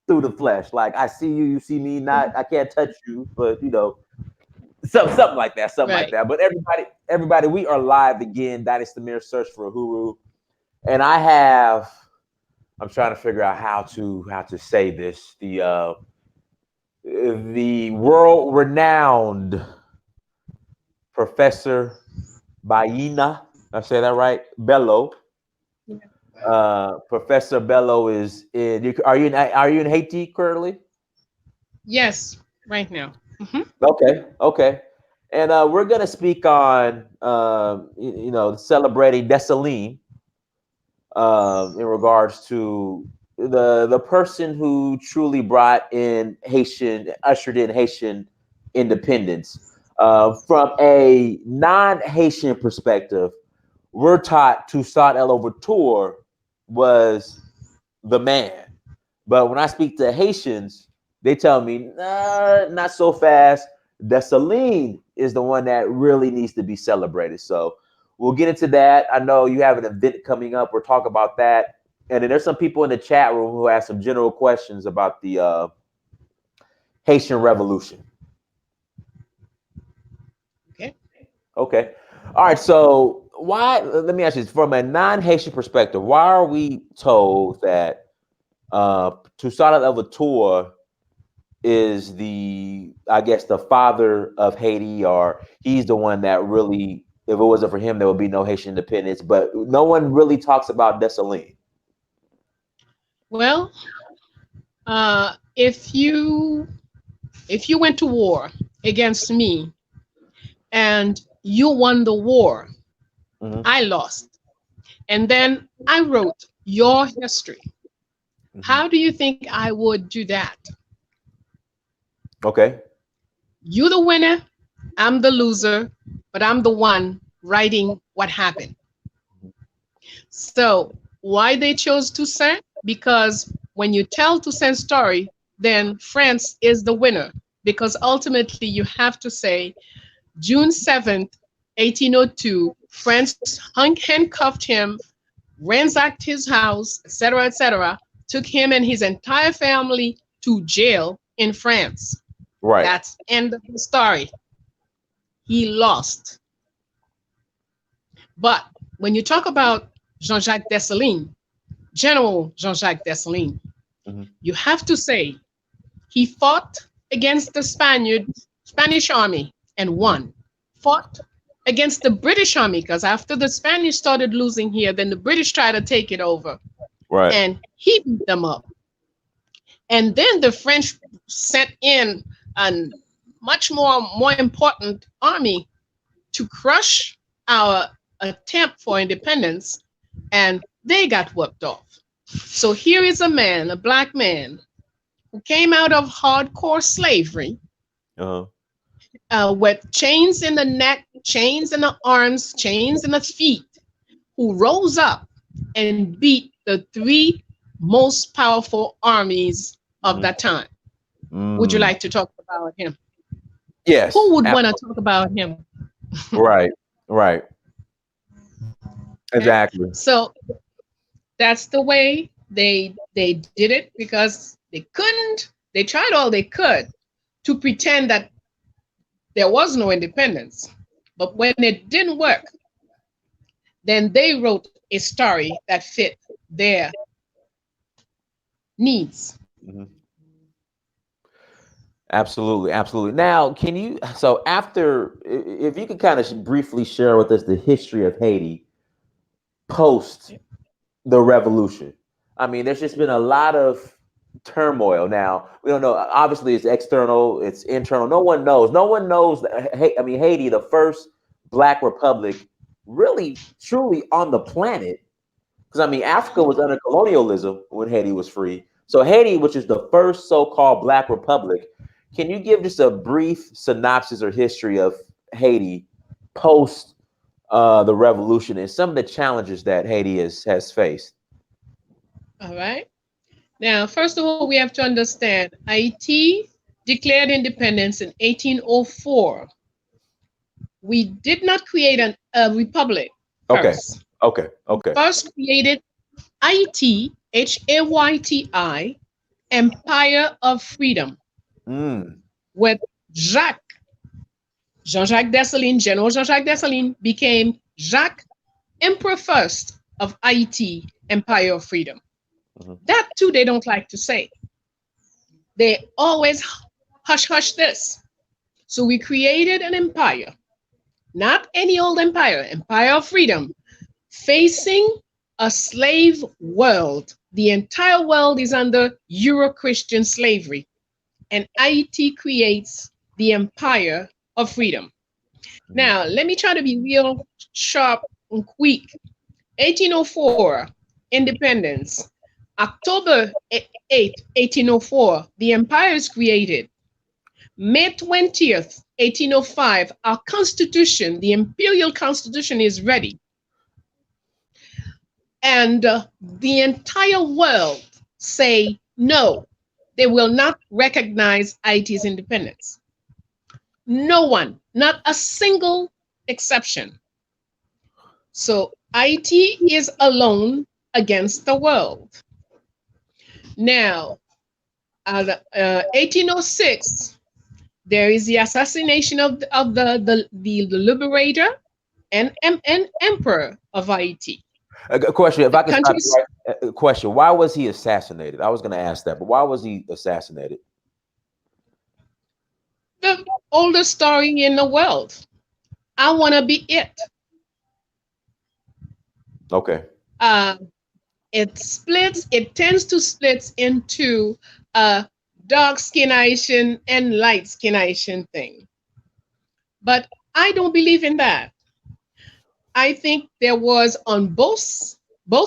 through the flesh. Like I see you, you see me. Not I can't touch you, but you know, something like that, something like Right. that. But everybody, we are live again. That is the mere search for a Huru, and I have. I'm trying to figure out how to say this. The world renowned Professor Bayyinah. I say that right? Bello. Professor Bello is in. Are you in Haiti currently? Yes, right now. Hmm. Okay, okay. And we're gonna speak on celebrating Dessalines in regards to the person who truly brought in ushered in Haitian independence. From a non-Haitian perspective, we're taught Toussaint Louverture was the man. But when I speak to Haitians, they tell me, nah, not so fast. Dessalines is the one that really needs to be celebrated. So we'll get into that. I know you have an event coming up. We'll talk about that. And then there's some people in the chat room who have some general questions about the Haitian Revolution. Okay. Okay. All right. So why? Let me ask you this: from a non-Haitian perspective, why are we told that Toussaint Louverture is I guess, the father of Haiti, or he's the one that really, if it wasn't for him, there would be no Haitian independence. But no one really talks about Dessalines. Well, if you went to war against me and you won the war, Hmm. I lost, and then I wrote your history. Hmm. How do you think I would do that? Okay. You the winner, I'm the loser, but I'm the one writing what happened. So why they chose Toussaint? Because when you tell Toussaint's story, then France is the winner. Because ultimately you have to say June 7th, 1802, France handcuffed him, ransacked his house, etc., etc., took him and his entire family to jail in France. Right. That's end of the story. He lost. But when you talk about Jean-Jacques Dessalines, General Jean-Jacques Dessalines, Hmm. you have to say he fought against the Spanish army and won. Fought against the British army because after the Spanish started losing here, then the British tried to take it over Right. and he beat them up. And then the French sent in a much more important army to crush our attempt for independence, and they got whooped off. So here is a man, a black man, who came out of hardcore slavery Uh-huh. with chains in the neck, chains in the arms, chains in the feet, who rose up and beat the three most powerful armies of Hmm. that time. Would you Mm. like to talk about him? Who Yes. would want to talk about him? Right. Right. Okay, Exactly. so that's the way they did it because they couldn't. They tried all they could to pretend that there was no independence, but when it didn't work, then they wrote a story that fit their needs. Hmm. Absolutely, absolutely. Now, so if you could kind of briefly share with us the history of Haiti post the revolution. I mean, there's just been a lot of turmoil. Now, we don't know. Obviously, it's external, it's internal. No one knows. No one knows that. I mean, Haiti, the first Black republic, really, truly on the planet. Because I mean, Africa was under colonialism when Haiti was free. So Haiti, which is the first so-called Black republic, can you give just a brief synopsis or history of Haiti post the revolution and some of the challenges that Haiti has faced? All right. Now, first of all, we have to understand Haiti declared independence in 1804. We did not create a republic Okay, first. okay, okay. First created Haiti, Hayti, Empire of Freedom Mm. with Jacques, Jean-Jacques Dessalines, General Jean-Jacques Dessalines became Jacques, Emperor First of Haiti, Empire of Freedom. Mhm. That too, they don't like to say. They always hush hush this. So we created an empire, not any old empire, Empire of Freedom, facing a slave world. The entire world is under Euro Christian slavery, and Haiti creates the Empire of Freedom. Mhm. Now, let me try to be real sharp and quick. 1804, independence. October 8th, 1804, the empire is created. May 20th, 1805, our constitution, the imperial constitution, is ready. And the entire world say no, they will not recognize Haiti's independence. No one, not a single exception. So Haiti is alone against the world. Now, 1806, there is the assassination of the liberator and emperor of Haiti. A question, if The I could stop you country's right. A question: why was he assassinated? I was going to ask that, but why was he assassinated? the oldest story in the world. I want to be it. Okay. Uh, it tends to split into a dark skin Asian and light skin Asian thing. But I don't believe in that. I think there was on both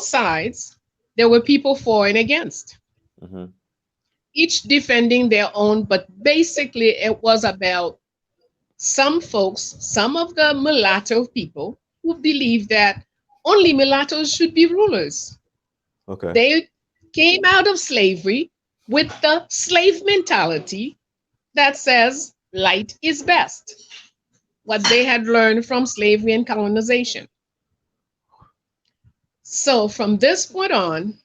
sides, there were people for and against, Hmm. each defending their own, but basically it was about some folks, some of the mulatto people who believe that only mulattoes should be rulers. Okay. They came out of slavery with the slave mentality that says light is best, what they had learned from slavery and colonization. So from this point on,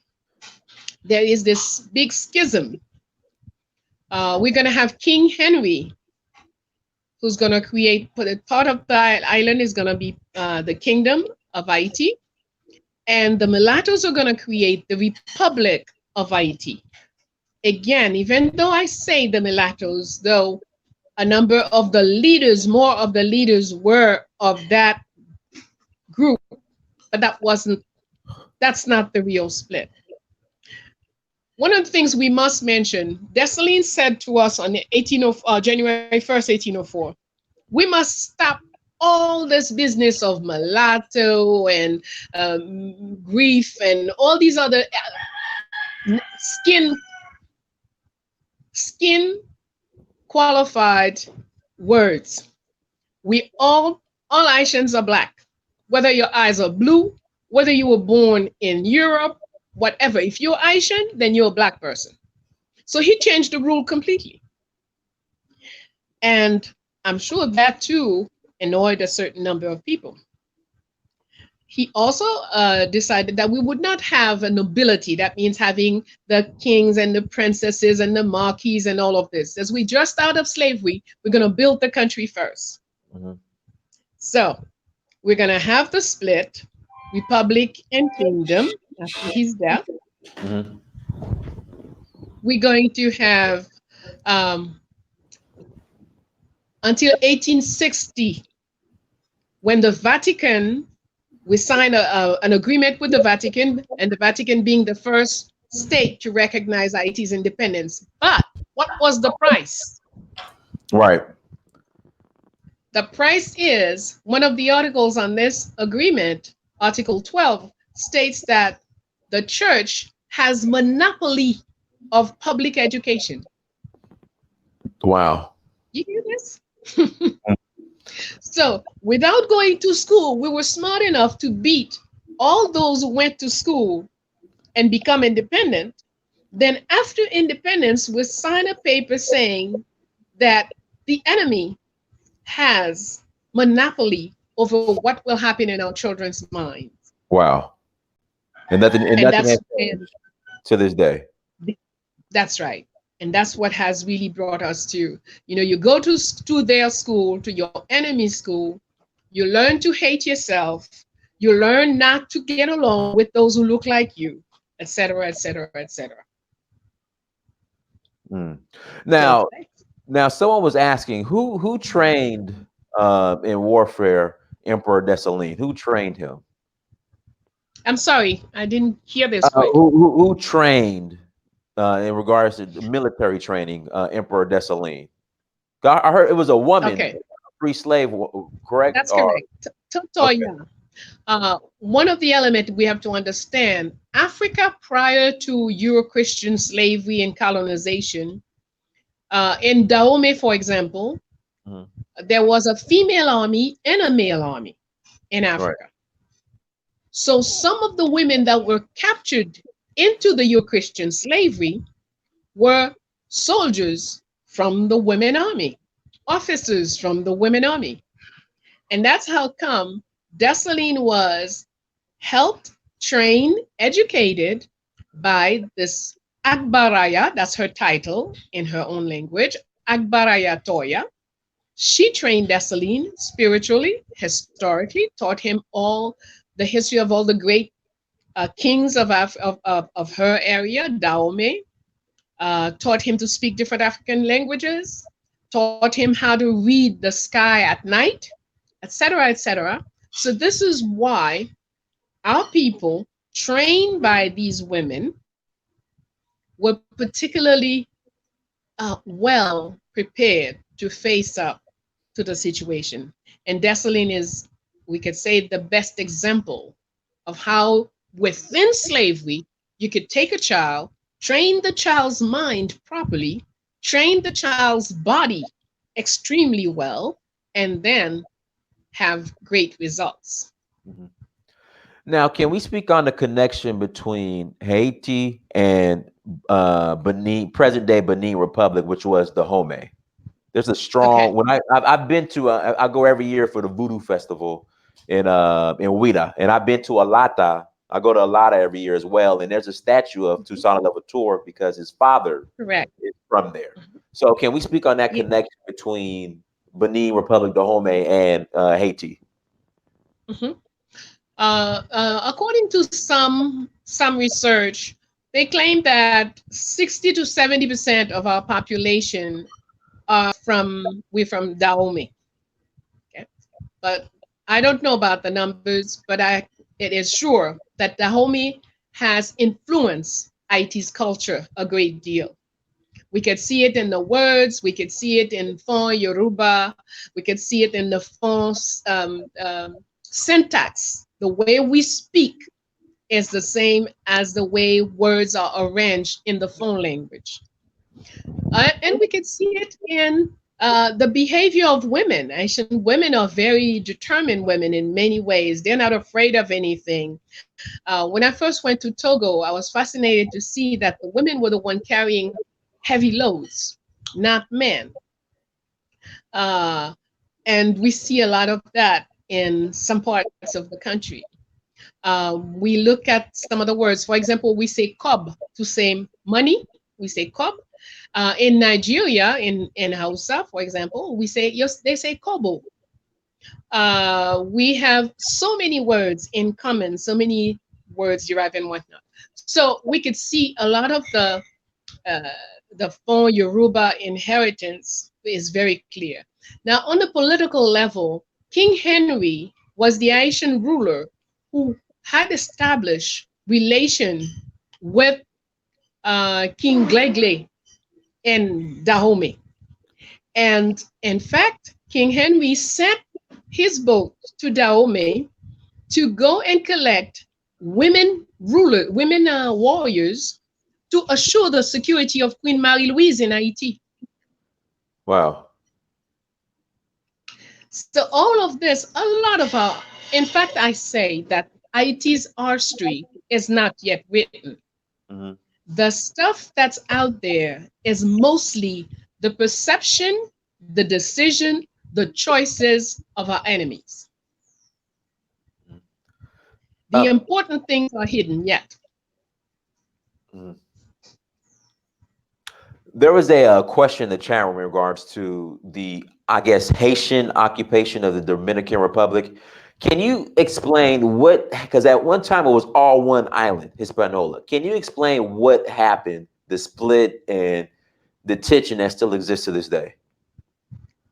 there is this big schism. We're going to have King Henry, who's going to create part of the island is going to be the kingdom of Haiti, and the mulattoes are going to create the Republic of Haiti. Again, even though I say the mulattoes, though a number of the leaders, more of the leaders were of that group, but that's not the real split. One of the things we must mention, Dessalines said to us on January 1st, 1804, we must stop all this business of mulatto and grief and all these other skin skin qualified words. We all Haitians are black, whether your eyes are blue, whether you were born in Europe, whatever. If you're Haitian, then you're a black person. So he changed the rule completely. And I'm sure that too annoyed a certain number of people. He also decided that we would not have a nobility. That means having the kings and the princesses and the marquises and all of this. As we just out of slavery, we're going to build the country first. Hmm. So we're going to have the split, republic and kingdom after his death. Hmm. We're going to have um, until 1860, when the Vatican, we signed an agreement with the Vatican, and the Vatican being the first state to recognize Haiti's independence. But what was the price? Right. The price is one of the articles on this agreement, Article 12, states that the church has monopoly of public education. Wow. You hear this? So, without going to school, we were smart enough to beat all those who went to school and become independent. Then, after independence, we sign a paper saying that the enemy has monopoly over what will happen in our children's minds. Wow. And And nothing that's has when changed to this day. That's right. And that's what has really brought us to, you go to their school, to your enemy's school, you learn to hate yourself, you learn not to get along with those who look like you, etc., etc., etc. Mm. So Now, now, someone was asking who trained in warfare Emperor Dessalines. Who trained him? I'm sorry, I didn't hear this quick. Who trained in regards to the military training Emperor Dessalines? I heard it was a woman, Okay, free slave, correct? that's Or correct. okay, Toya. One of the elements we have to understand, Africa prior to Euro-Christian slavery and colonization, in Dahomey, for example, mhm, there was a female army and a male army in right. Africa. So some of the women that were captured into the Euro-Christian slavery were soldiers from the women army, officers from the women army. And that's how come Dessalines was helped, trained, educated by this Akbaraya, that's her title in her own language, Akbaraya Toya. She trained Dessalines spiritually, historically, taught him all the history of all the great kings of her area, Dahomey, taught him to speak different African languages, taught him how to read the sky at night, etc., etc. So this is why our people, trained by these women, were particularly well prepared to face up to the situation. And Dessalines is, we could say, the best example of how within slavery you could take a child, train the child's mind properly, train the child's body extremely well, and then have great results. Mhm. Now, can we speak on the connection between Haiti and Benin, present day Benin Republic, which was the Home? There's a strong Okay, when I've been to I go every year for the Voodoo Festival in Ouida, and I've been to Alata. I go to Alata every year as well, and there's a statue of Toussaint Louverture because his father correct. is from there. So, can we speak on that Yeah. connection between Benin Republic, Dahomey, and Haiti? Mhm. According to some research, they claim that 60 to 70% of our population we're from Dahomey. Okay? But I don't know about the numbers, but it is sure that Dahomey has influenced Haiti's culture a great deal. We could see it in the words, we could see it in Fon Yoruba, we could see it in the Fon syntax. The way we speak is the same as the way words are arranged in the phone language. And we can see it in the behavior of women. Asian women are very determined women in many ways. They're not afraid of anything. When I first went to Togo, I was fascinated to see that the women were the one carrying heavy loads, not men. Uh, and we see a lot of that in some parts of the country. We look at some of the words. For example, we say cob to say money. We say cob. In Nigeria, in Hausa, for example, we say yes. They say kobo. We have so many words in common, so many words derived and whatnot. So we could see a lot of uh, the Fon Yoruba inheritance is very clear. Now, on the political level, King Henry was the Haitian ruler who had established relation with King Glegle in Dahomey. And in fact, King Henry sent his boat to Dahomey to go and collect women warriors to assure the security of Queen Marie Louise in Haiti. Wow. So all of this, a lot of our, in fact, I say that Haiti's history is not yet written. Hmm. The stuff that's out there is mostly the perception, the decision, the choices of our enemies. The Um, important things are hidden yet. mhm. There was a question in the chat room in regards to the, I guess, Haitian occupation of the Dominican Republic. Can you explain what, because at one time it was all one island, Hispaniola. Can you explain what happened, the split and the tension that still exists to this day?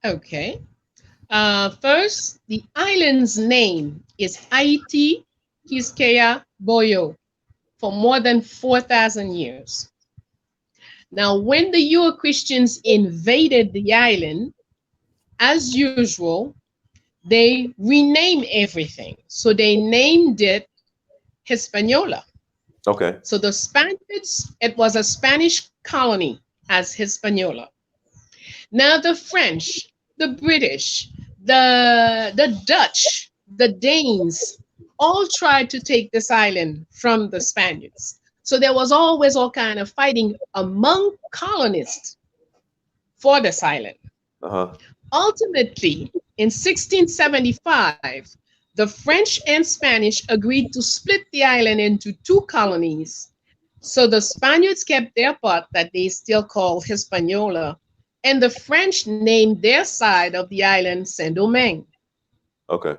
Okay. First, the island's name is Haiti Quisqueya Boyo for more than 4,000 years. Now, when the Euro Christians invaded the island, as usual, they renamed everything. So they named it Hispaniola. Okay. So the Spaniards, it was a Spanish colony as Hispaniola. Now the French, the British, the Dutch, the Danes all tried to take this island from the Spaniards. So there was always all kind of fighting among colonists for this island. Uh-huh. Ultimately, in 1675, the French and Spanish agreed to split the island into two colonies. So the Spaniards kept their part that they still called Hispaniola, and the French named their side of the island Saint-Domingue. Okay.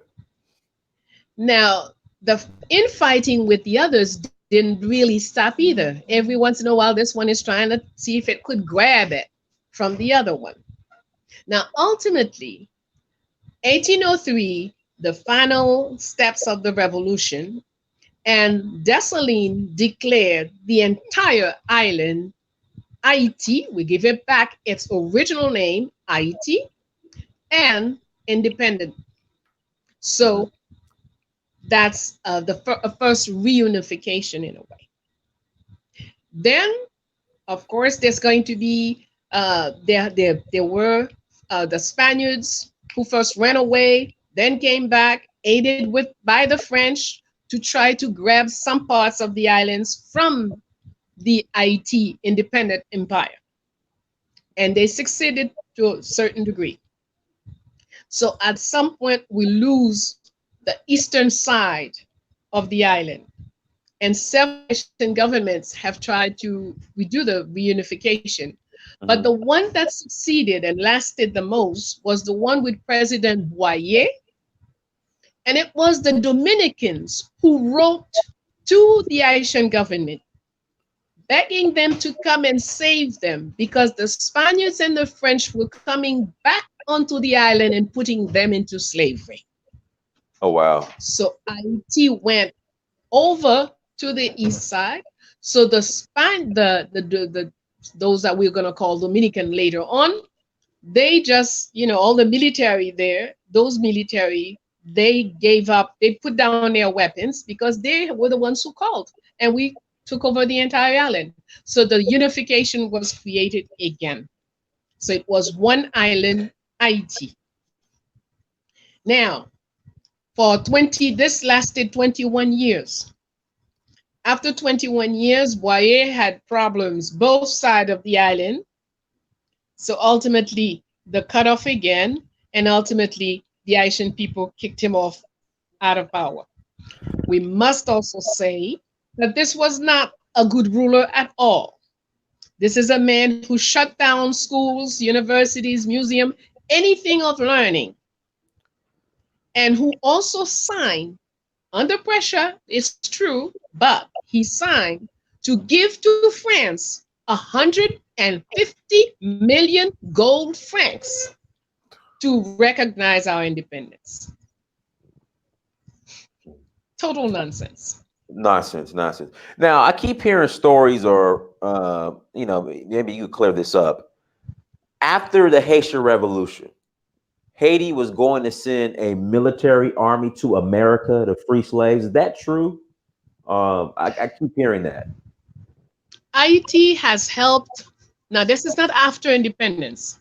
Now, the infighting with the others didn't really stop either. Every once in a while, this one is trying to see if it could grab it from the other one. Now, ultimately, 1803, the final steps of the revolution, and Dessalines declared the entire island Haiti. We give it back its original name, Haiti, and independent. Mhm. So that's the first reunification in a way. Then, of course, there's going to be there were the Spaniards who first ran away, then came back, aided with by the French to try to grab some parts of the islands from the Haiti independent empire, and they succeeded to a certain degree. So at some point, we lose the eastern side of the island, and several Asian governments have tried to redo the reunification. But the Mhm. one that succeeded and lasted the most was the one with President Boyer, and it was the Dominicans who wrote to the Haitian government begging them to come and save them because the Spaniards and the French were coming back onto the island and putting them into slavery. Oh wow. So Haiti went over to the east side. So the those that we're gonna call Dominican later on, they just, all the military there, those military, they gave up, they put down their weapons because they were the ones who called, and we took over the entire island. So the unification was created again. So it was one island, Haiti. Now, this lasted 21 years. After 21 years, Boyer had problems both sides of the island. So ultimately, the cutoff again, and ultimately, the Haitian people kicked him off out of power. We must also say that this was not a good ruler at all. This is a man who shut down schools, universities, museums, anything of learning, and who also signed under pressure, it's true, but he signed to give to France 150 million gold francs to recognize our independence. Total nonsense. Nonsense, nonsense. Now I keep hearing stories, or maybe you could clear this up. After the Haitian Revolution, Haiti was going to send a military army to America to free slaves. Is that true? I keep hearing that. Haiti has helped. Now, this is not after independence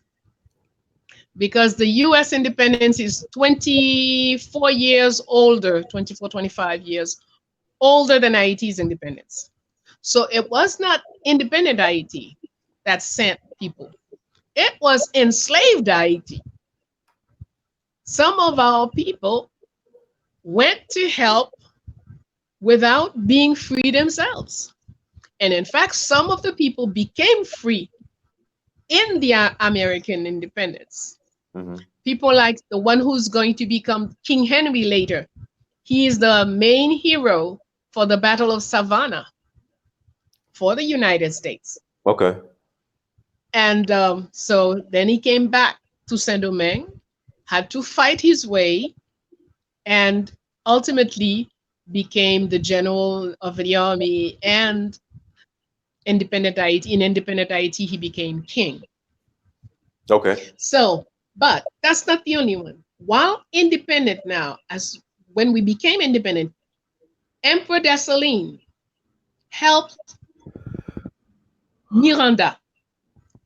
because the US independence is 24 years older, 24, 25 years older than Haiti's independence. So it was not independent Haiti that sent people, it was enslaved Haiti. Some of our people went to help without being free themselves. And in fact, some of the people became free in the American independence. Hmm. People like the one who's going to become King Henry later. He is the main hero for the Battle of Savannah for the United States. Okay. And so then he came back to Saint Domingue, had to fight his way, and ultimately became the general of the army and independent Haiti. In independent Haiti, he became king. Okay. So, but that's not the only one. While independent now, as when we became independent, Emperor Dessalines helped Miranda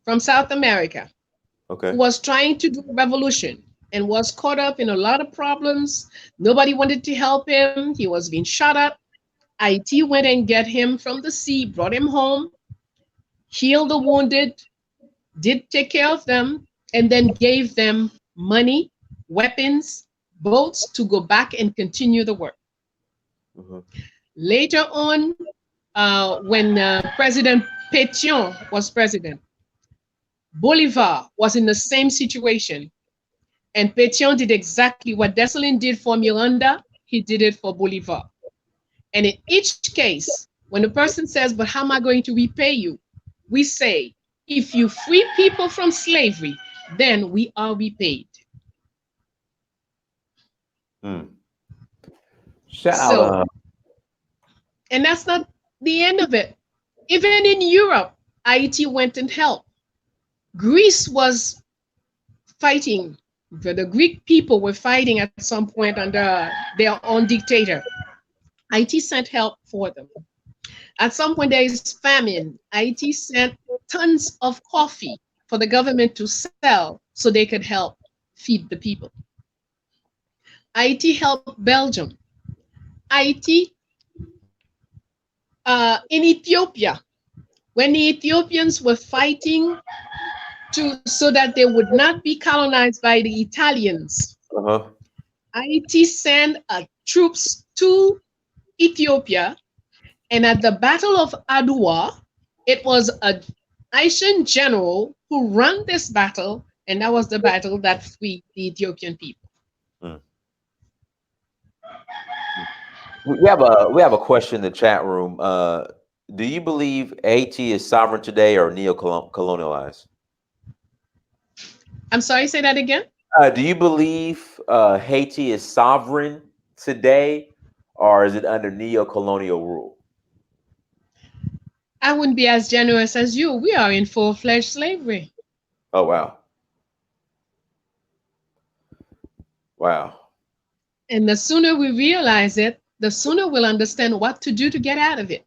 from South America, who Okay. was trying to do a revolution and was caught up in a lot of problems. Nobody wanted to help him. He was being shot at. IT went and get him from the sea, brought him home, healed the wounded, did take care of them, and then gave them money, weapons, boats to go back and continue the work. Hmm. Later on, when President Pétion was president, Bolivar was in the same situation. And Pétion did exactly what Dessalines did for Miranda, he did it for Bolivar. And in each case, when a person says, "But how am I going to repay you?" we say, "If you free people from slavery, then we are repaid." Mm. Shout out. So, and that's not the end of it. Even in Europe, Haiti went and helped. Greece was fighting. The Greek people were fighting at some point under their own dictator. Haiti sent help for them. At some point, there is famine. Haiti sent tons of coffee for the government to sell so they could help feed the people. Haiti helped Belgium. Haiti in Ethiopia, when the Ethiopians were fighting so that they would not be colonized by the Italians, Uh-huh. Haiti sent troops to Ethiopia. And at the Battle of Adwa, it was a Haitian general who ran this battle, and that was the battle that freed the Ethiopian people. Mm. We have a question in the chat room. Do you believe Haiti is sovereign today or neo-colonialized? I'm sorry, say that again. Do you believe Haiti is sovereign today, or is it under neo-colonial rule? I wouldn't be as generous as you. We are in full-fledged slavery. Oh wow, wow. And the sooner we realize it, the sooner we'll understand what to do to get out of it.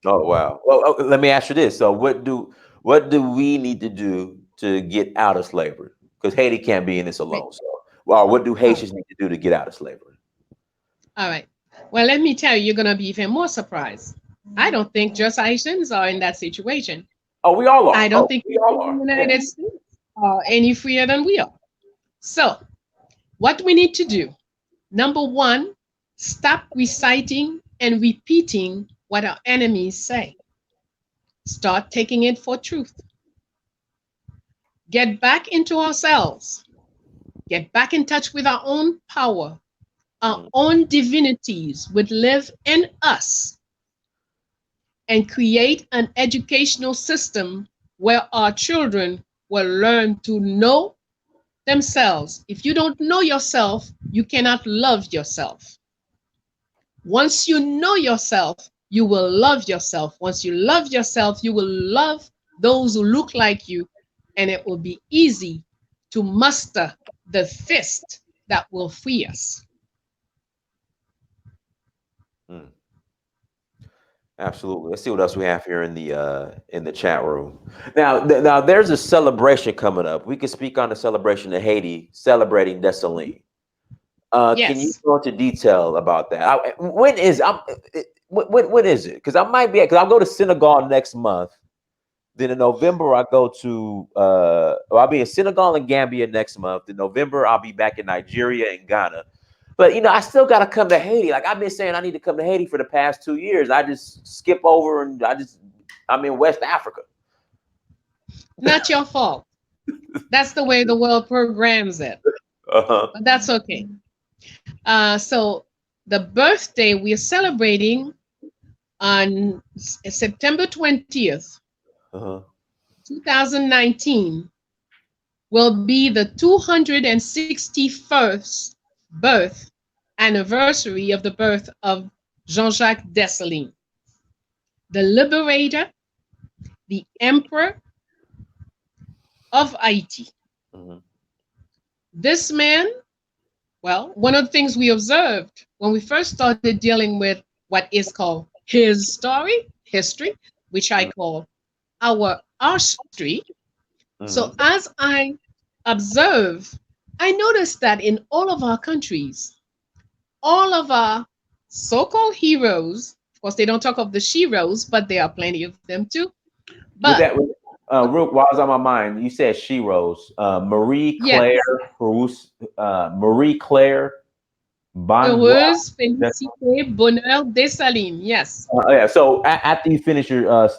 Oh wow. Well, let me ask you this. So, what do we need to do to get out of slavery? Because Haiti can't be in this Wait. alone. So, well, what do Oh, Haitians need to do to get out of slavery? all right. Well, let me tell you, you're going to be even more surprised. I don't think just Haitians are in that situation. Oh, we all I are. don't Oh, think we people all in the are. Yeah. United States are any freer than we are. So, what we need to do, number one, stop reciting and repeating what our enemies say. Start taking it for truth. Get back into ourselves. Get back in touch with our own power, our Mm, own divinities would live in us, and create an educational system where our children will learn to know themselves. If you don't know yourself, you cannot love yourself. Once you know yourself, you will love yourself. Once you love yourself, you will love those who look like you, and it will be easy to muster the fist that will free us. mm. Absolutely. Let's see what else we have here in the chat room. Now there's a celebration coming up. We can speak on the celebration in Haiti, celebrating Dessalines. Can you Yes. go into detail about that? When is when is it? Because I might be because I'll go to Senegal next month. Then in November I go to well, I'll be in Senegal and Gambia next month. In November I'll be back in Nigeria and Ghana. But I still gotta come to Haiti. Like I've been saying, I need to come to Haiti for the past 2 years. I just skip over and I just I'm in West Africa. Not your fault. That's the way the world programs it. Uh-huh. But that's okay. So the birthday we are celebrating on September 20th, Uh-huh. 2019, will be the 261st birth anniversary of the birth of Jean-Jacques Dessalines, the liberator, the emperor of Haiti. Mm-hmm. This man, well, one of the things we observed when we first started dealing with what is called his story, history, which I call our street. So Mm-hmm. as I observe, I noticed that in all of our countries, all of our so-called heroes, of course, they don't talk of the sheroes, but there are plenty of them too. With But that, while I was on my mind, you said she rose. yes, Marie Claire Bonvoy. heureuse, félicité, bonheur, Dessalines. Yes. Yeah. So after you finish your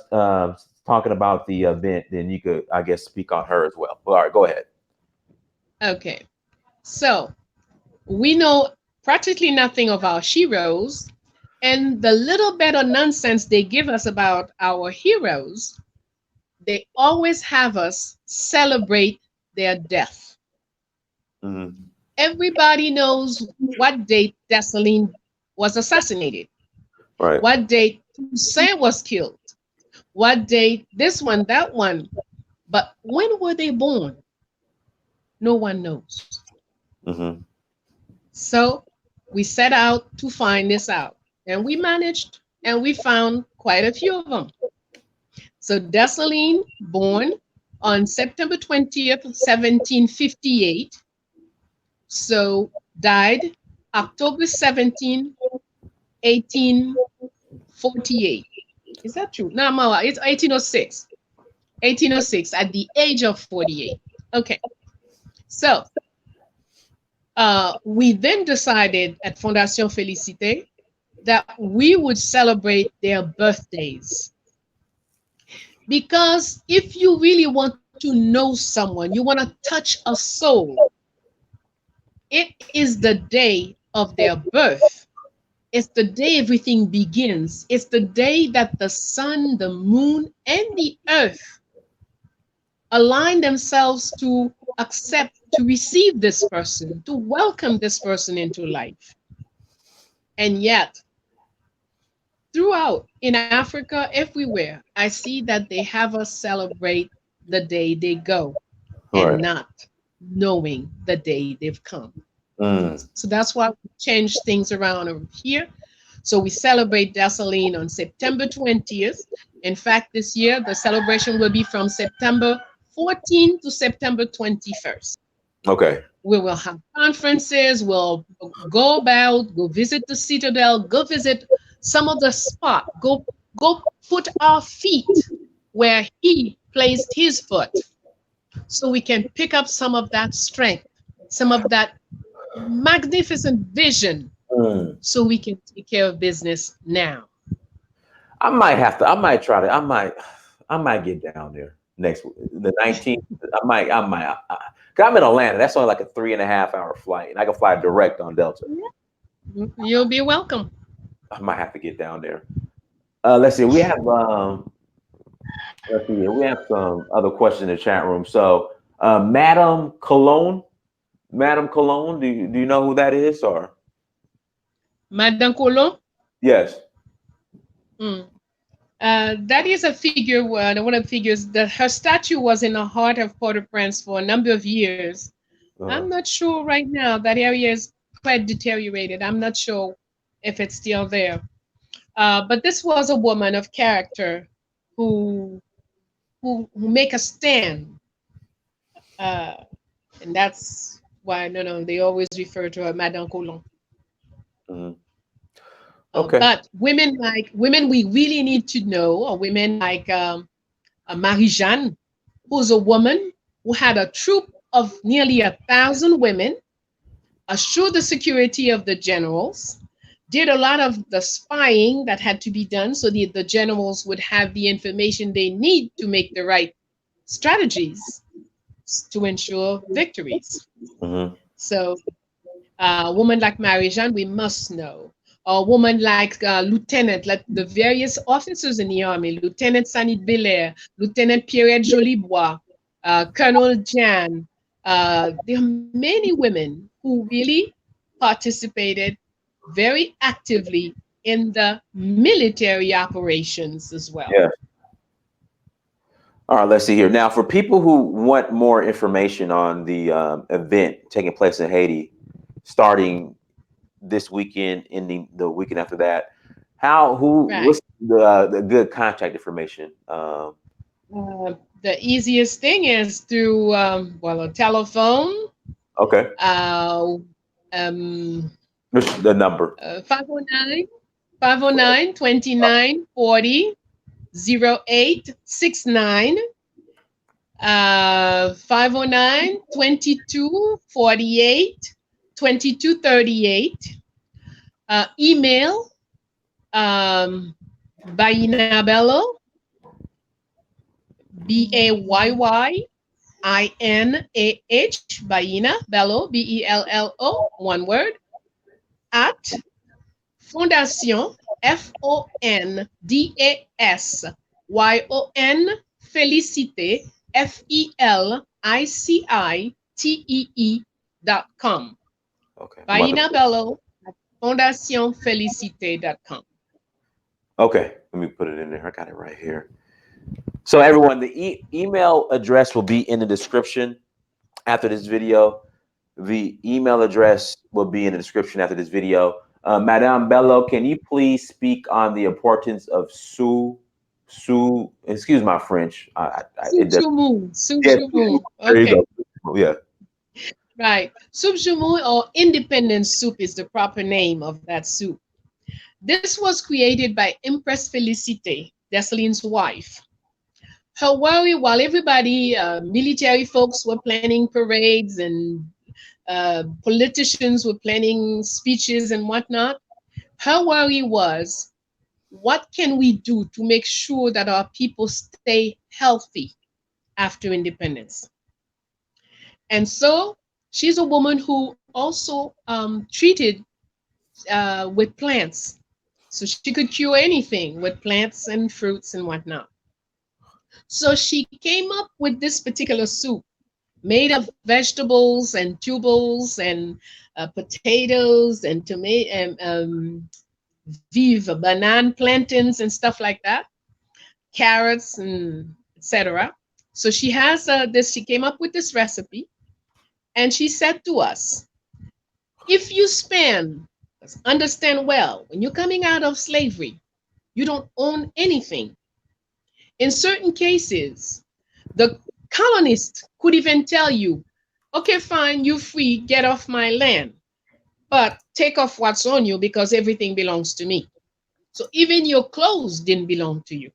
talking about the event, then you could, I guess, speak on her as well. All right, go ahead. Okay. So we know practically nothing of our heroes, and the little bit of nonsense they give us about our heroes, they always have us celebrate their death. Mm-hmm. Everybody knows what date Dessalines was assassinated, Right. what date Toussaint was killed, what date this one, that one. But when were they born? No one knows. Mm-hmm. So we set out to find this out, and we managed, and we found quite a few of them. So Dessalines, born on September 20th, 1758, so died October 17, 1848. Is that true? No, Mawa, it's 1806. 1806 at the age of 48. Okay, so we then decided at Fondation Félicité that we would celebrate their birthdays. Because if you really want to know someone, you want to touch a soul, it is the day of their birth. It's the day everything begins. It's the day that the sun, the moon, and the earth align themselves to accept, to receive this person, to welcome this person into life. And yet, throughout in Africa, everywhere, I see that they have us celebrate the day they go Right. and not knowing the day they've come. Mm. So that's why we change things around over here. So we celebrate Dessalines on September 20th. In fact, this year, the celebration will be from September 14th to September 21st. Okay. We will have conferences, we'll go about, go visit the Citadel, go visit some of the spot, go put our feet where he placed his foot so we can pick up some of that strength, some of that magnificent vision Mm. so we can take care of business now. I might have to. I might try to. I might get down there next the 19th. Cause I'm in Atlanta. That's only like a 3.5 hour flight, and I can fly direct on Delta. You'll be welcome. I might have to get down there. Let's see. Let's see. We have some other questions in the chat room. So, Madam Cologne, do you know who that is or? Madame Colon, Yes. mm. That is a figure, one of the figures that her statue was in the heart of Port-au-Prince for a number of years. I'm Uh, not sure right now. That area is quite deteriorated. I'm not sure if it's still there. But this was a woman of character who who make a stand, uh, and that's why no they always refer to her Madame Colon. mhm. Okay. But women we really need to know are women like Marie Jeanne, who's a woman who had a troop of nearly 1,000 women, assured the security of the generals, did a lot of the spying that had to be done so the generals would have the information they need to make the right strategies to ensure victories. Mm-hmm. So a woman like Marie Jeanne, we must know. A woman like Lieutenant, like the various officers in the army, Lieutenant Sanit Belair, Lieutenant Pierrette Jolibois, Colonel Jan. There are many women who really participated very actively in the military operations as well. Yeah. All right, let's see here. Now, for people who want more information on the event taking place in Haiti, starting this weekend, ending the weekend after that, Right. what's the good contact information? Uh, the easiest thing is through, well, a telephone, Okay, uh, um, what's the number? 509 509 2940 0869, 509 email, Bayyinah Bello, Bayyinah Bello, Bello, one word, at Fondation, Fondasyon, Felicite, Felicitee.com. Okay, I'm about to. Bayyinah Bello at FondationFelicite.com. Okay, let me put it in there. I got it right here. So everyone, the email address will be in the description after this video. The email address will be in the description after this video. Madame Bello, can you please speak on the importance of excuse my French. It does. Subjumu, Yes, subjumu. there you Okay, go. Yeah. right. Subjumu or independence soup is the proper name of that soup. This was created by Empress Felicite, Dessalines' wife. Her worry while everybody, military folks were planning parades and politicians were planning speeches and whatnot, her worry was, what can we do to make sure that our people stay healthy after independence? And so she's a woman who also treated with plants. So she could cure anything with plants and fruits and whatnot. So she came up with this particular soup made of vegetables and tubers and potatoes and tomato and vive banana plantains and stuff like that, carrots and etc. So she has this. She came up with this recipe, and she said to us, "If you spend, understand well, when you're coming out of slavery, you don't own anything. In certain cases, the colonist could even tell you, okay, fine, you're free, get off my land, but take off what's on you because everything belongs to me. So even your clothes didn't belong to you.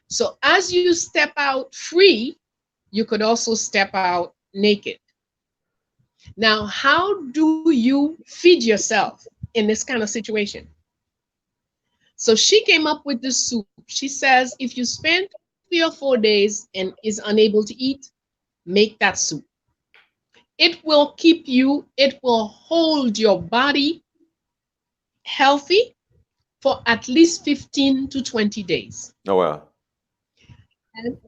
So as you step out free, you could also step out naked. Now, how do you feed yourself in this kind of situation?" So she came up with this soup. She says, if you spend 3 or 4 days and is unable to eat, make that soup. It will keep you, it will hold your body healthy for at least 15 to 20 days. Oh wow. And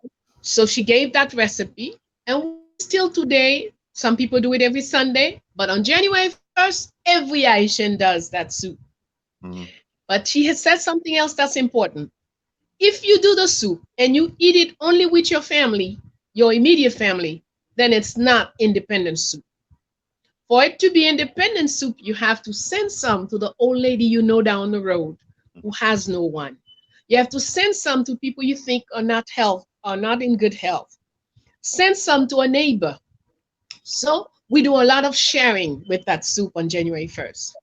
so she gave that recipe, and we still today, some people do it every Sunday, but on January 1st, every Haitian does that soup. Mm-hmm. But she has said something else that's important. If you do the soup and you eat it only with your family, your immediate family, then it's not independent soup. For it to be independent soup, you have to send some to the old lady you know down the road who has no one. You have to send some to people you think are not in good health. Send some to a neighbor. So we do a lot of sharing with that soup on January 1st.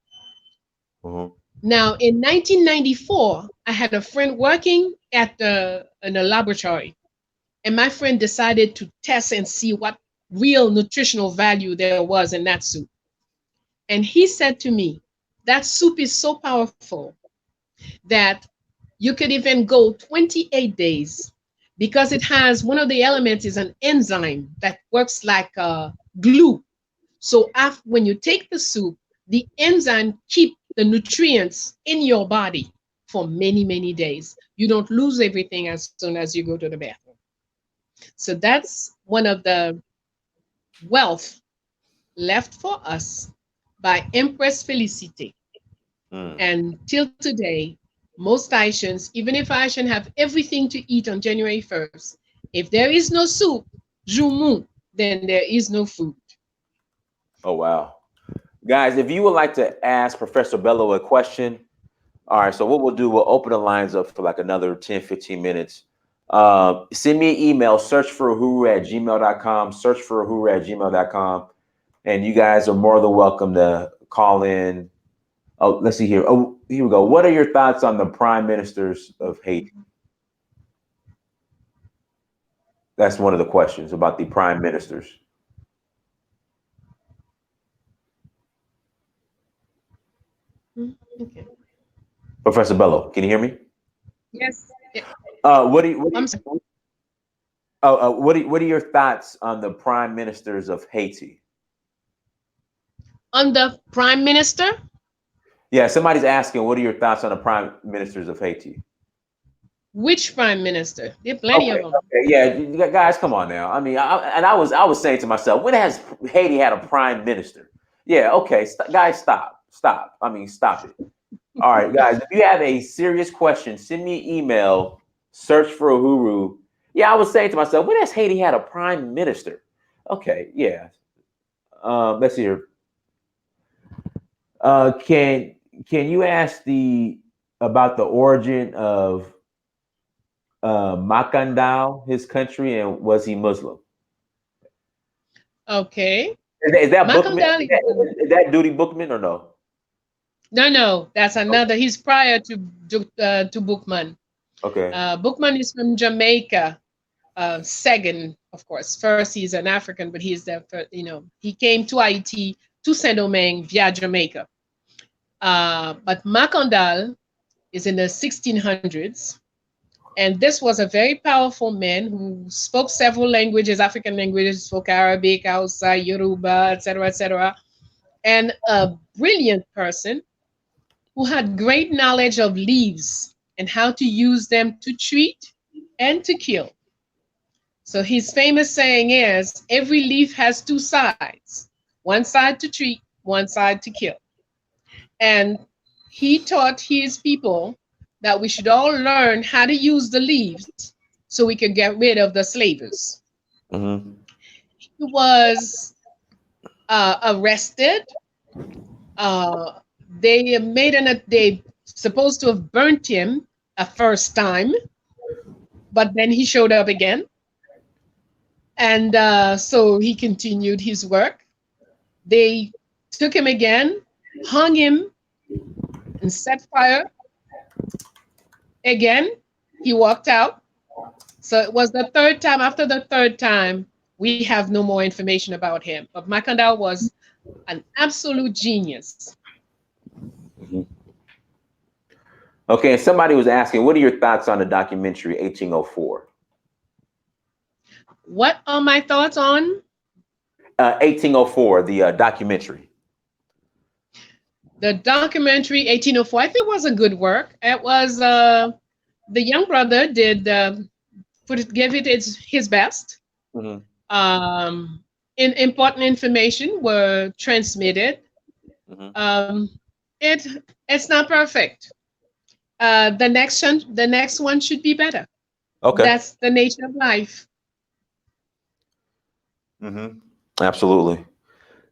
Mm-hmm. Now, in 1994, I had a friend working in a laboratory, and my friend decided to test and see what real nutritional value there was in that soup. And he said to me, That soup is so powerful that you could even go 28 days because it has one of the elements is an enzyme that works like glue. So after, when you take the soup, the enzyme keep the nutrients in your body for many, many days. You don't lose everything as soon as you go to the bathroom. So that's one of the wealth left for us by Empress Felicite. Mm. And till today, most Haitians, even if Haitians have everything to eat on January 1st, if there is no soup, jumu, then there is no food. Oh wow. Guys, if you would like to ask Professor Bello a question, all right, so what we'll do, we'll open the lines up for like another 10, 15 minutes. Send me an email, search for uhuru at gmail.com, search for uhuru at gmail.com. And you guys are more than welcome to call in. Oh, let's see here. Oh, here we go. What are your thoughts on the prime ministers of Haiti? That's one of the questions about the prime ministers. Okay. Professor Bello, can you hear me? Yes. What do you, what do I'm you, sorry. what are your thoughts on the prime ministers of Haiti? On the prime minister, Yeah, somebody's asking, what are your thoughts on the prime ministers of Haiti? which prime minister? There are plenty Okay, of them. okay, yeah, guys, come on now. I mean, I was saying to myself, when has Haiti had a prime minister? Yeah, okay, guys, stop. I mean, stop it. All right, guys, if you have a serious question, send me an email, search for Uhuru. Yeah, I was saying to myself, when has Haiti had a prime minister? Okay, yeah. Let's see here. Uh, can can you ask the about the origin of Makandao, his country, and was he Muslim? Okay. Is that Bookman? Macondal is Is that Duty Bookman or no? no, no, that's Okay. another. He's prior to Bookman. Okay. Bookman is from Jamaica. Second, of course. First, he's an African, but he's the he came to Haiti to Saint Domingue via Jamaica. But Macondal is in the 1600s. And this was a very powerful man who spoke several languages, African languages, spoke Arabic, Hausa, Yoruba, etc., etc., and a brilliant person who had great knowledge of leaves and how to use them to treat and to kill. So his famous saying is every leaf has two sides, one side to treat, one side to kill. And he taught his people that we should all learn how to use the leaves so we can get rid of the slavers. Mm-hmm. He was arrested. They supposed to have burnt him a first time, but then he showed up again. And so he continued his work. They took him again, hung him, and set fire again. He walked out. So it was the third time. After the third time, we have no more information about him. But Makandao was an absolute genius. Mm-hmm. Okay, and somebody was asking, what are your thoughts on the documentary 1804? What are my thoughts on 1804, the documentary. the documentary 1804? I think it was a good work. It was the young brother did give it his best. Mm-hmm. Important information were transmitted. Mm-hmm. Um, it it's not perfect. The next one should be better. Okay. That's the nature of life. Mm-hmm. Absolutely.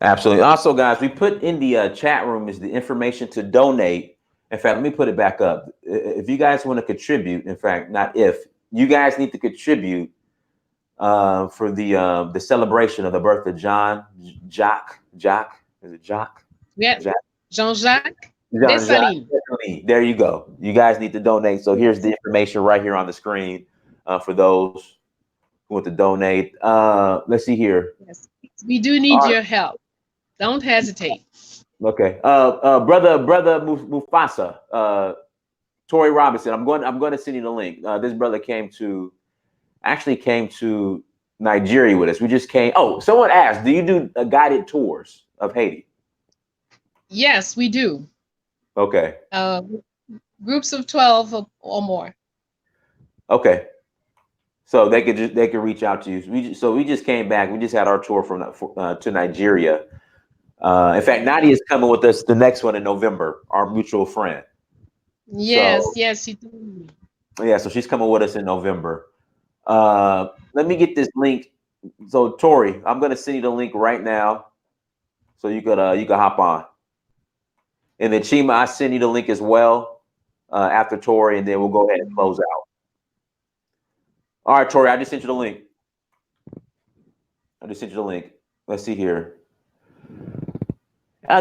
Absolutely. Also, guys, we put in the chat room is the information to donate. In fact, let me put it back up. If you guys want to contribute, in fact, not if you guys need to contribute for the celebration of the birth of John Jock, is it Jock? Yeah, Jack Jean-Jacques John Jacques. Dessalines. There you go. You guys need to donate. So here's the information right here on the screen for those who want to donate. Let's see here. Yes, we do All need right. your help. Don't hesitate. Okay. Brother Mufasa, Tori Robinson. I'm going to send you the link. This brother came to Nigeria with us. We just came. Oh, someone asked, do you do guided tours of Haiti? Yes, we do. Okay. Uh, Groups of 12 or more. Okay. So they could reach out to you. We just came back. We just had our tour to Nigeria. In fact, Nadia's coming with us the next one in November. Our mutual friend. Yes, So yes, you do. yeah, so she's coming with us in November. Let me get this link. So Tori, I'm gonna send you the link right now, so you could hop on. And then Chima, I send you the link as well after Tori, and then we'll go ahead and close out. All right, Tori, I just sent you the link. I just sent you the link. Let's see here.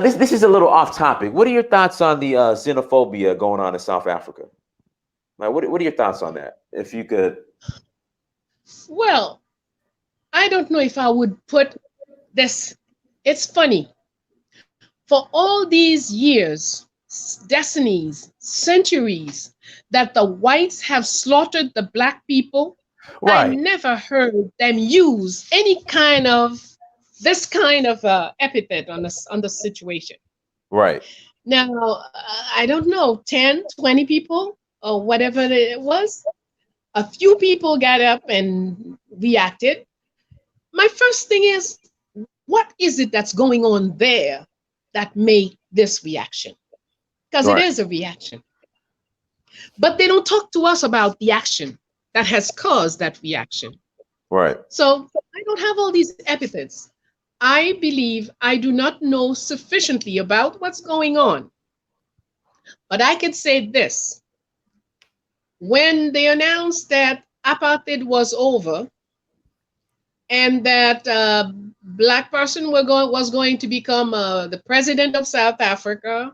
This is a little off topic. What are your thoughts on the xenophobia going on in South Africa? Like, what are your thoughts on that? If you could. Well, I don't know if I would put this. It's funny. For all these years, decades, centuries, that the whites have slaughtered the black people, I Right, never heard them use any kind of this kind of epithet on the situation. right, Now, I don't know, 10, 20 people or whatever it was, a few people got up and reacted. My first thing is, what is it that's going on there that made this reaction? Because it right, is a reaction. But they don't talk to us about the action that has caused that reaction. right. So I don't have all these epithets. I believe I do not know sufficiently about what's going on. But I can say this: when they announced that apartheid was over and that black person was going to become the president of South Africa,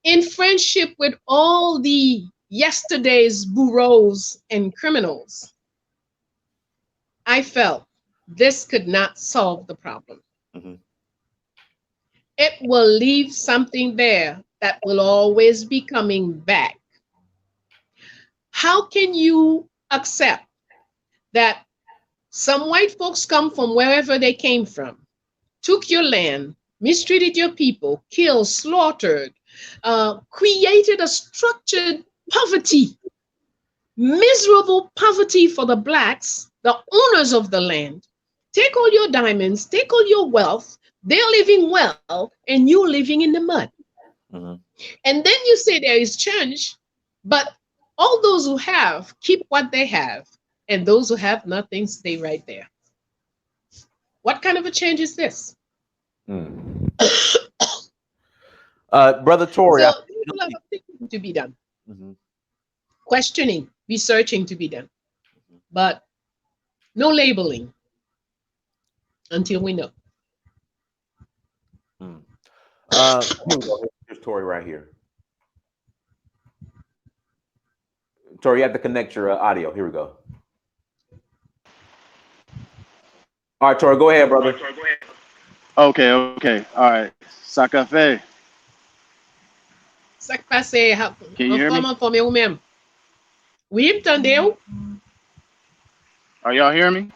in friendship with all the yesterday's bureaus and criminals, I felt this could not solve the problem. Hmm. It will leave something there that will always be coming back. How can you accept that some white folks come from wherever they came from, took your land, mistreated your people, killed, slaughtered, created a structured poverty, miserable poverty for the blacks, the owners of the land? Take all your diamonds, take all your wealth. They're living well, and you're living in the mud. Hmm. And then you say there is change, but all those who have keep what they have, and those who have nothing stay right there. What kind of a change is this? Mm. Brother Tori, So there's a lot of thinking to be done, mhm. questioning, researching to be done, but no labeling until we know. Mm. Here we go. Here's Tori right here. Tori, you have to connect your audio. Here we go. All right, Tori, go ahead, brother. Okay, okay. All right. Sakafe. Ça qui passe, Can you en hear forme, me? en forme ou même. Oui, m'tendez-vous? Are y'all hearing me?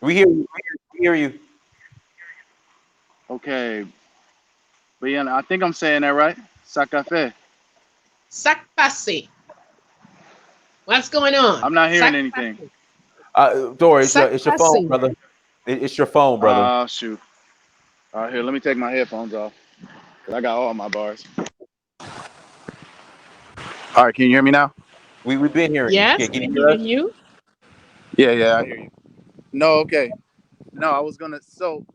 We hear you. We hear you. Okay. But yeah, I think I'm saying that right. Sakafe. Ça qui passe. What's going on? I'm not Ça hearing qui anything. passe. Tori, Ça qui it's your phone, passe. brother. It's your phone, brother. Shoot. All right, here, let me take my headphones off. 'Cause I got all my bars. All right, can you hear me now? We've been hearing you. Yes, Can you we're hear hearing us? you. Yeah, yeah, I hear you. No, okay. No, I was gonna. So,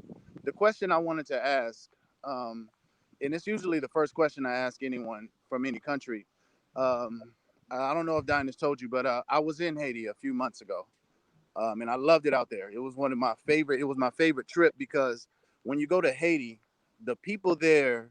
the question I wanted to ask, um, and it's usually the first question I ask anyone from any country. Um, I don't know if Diane has told you, but I was in Haiti a few months ago, and I loved it out there. It was one of my favorite. It was my favorite trip because when you go to Haiti, the people there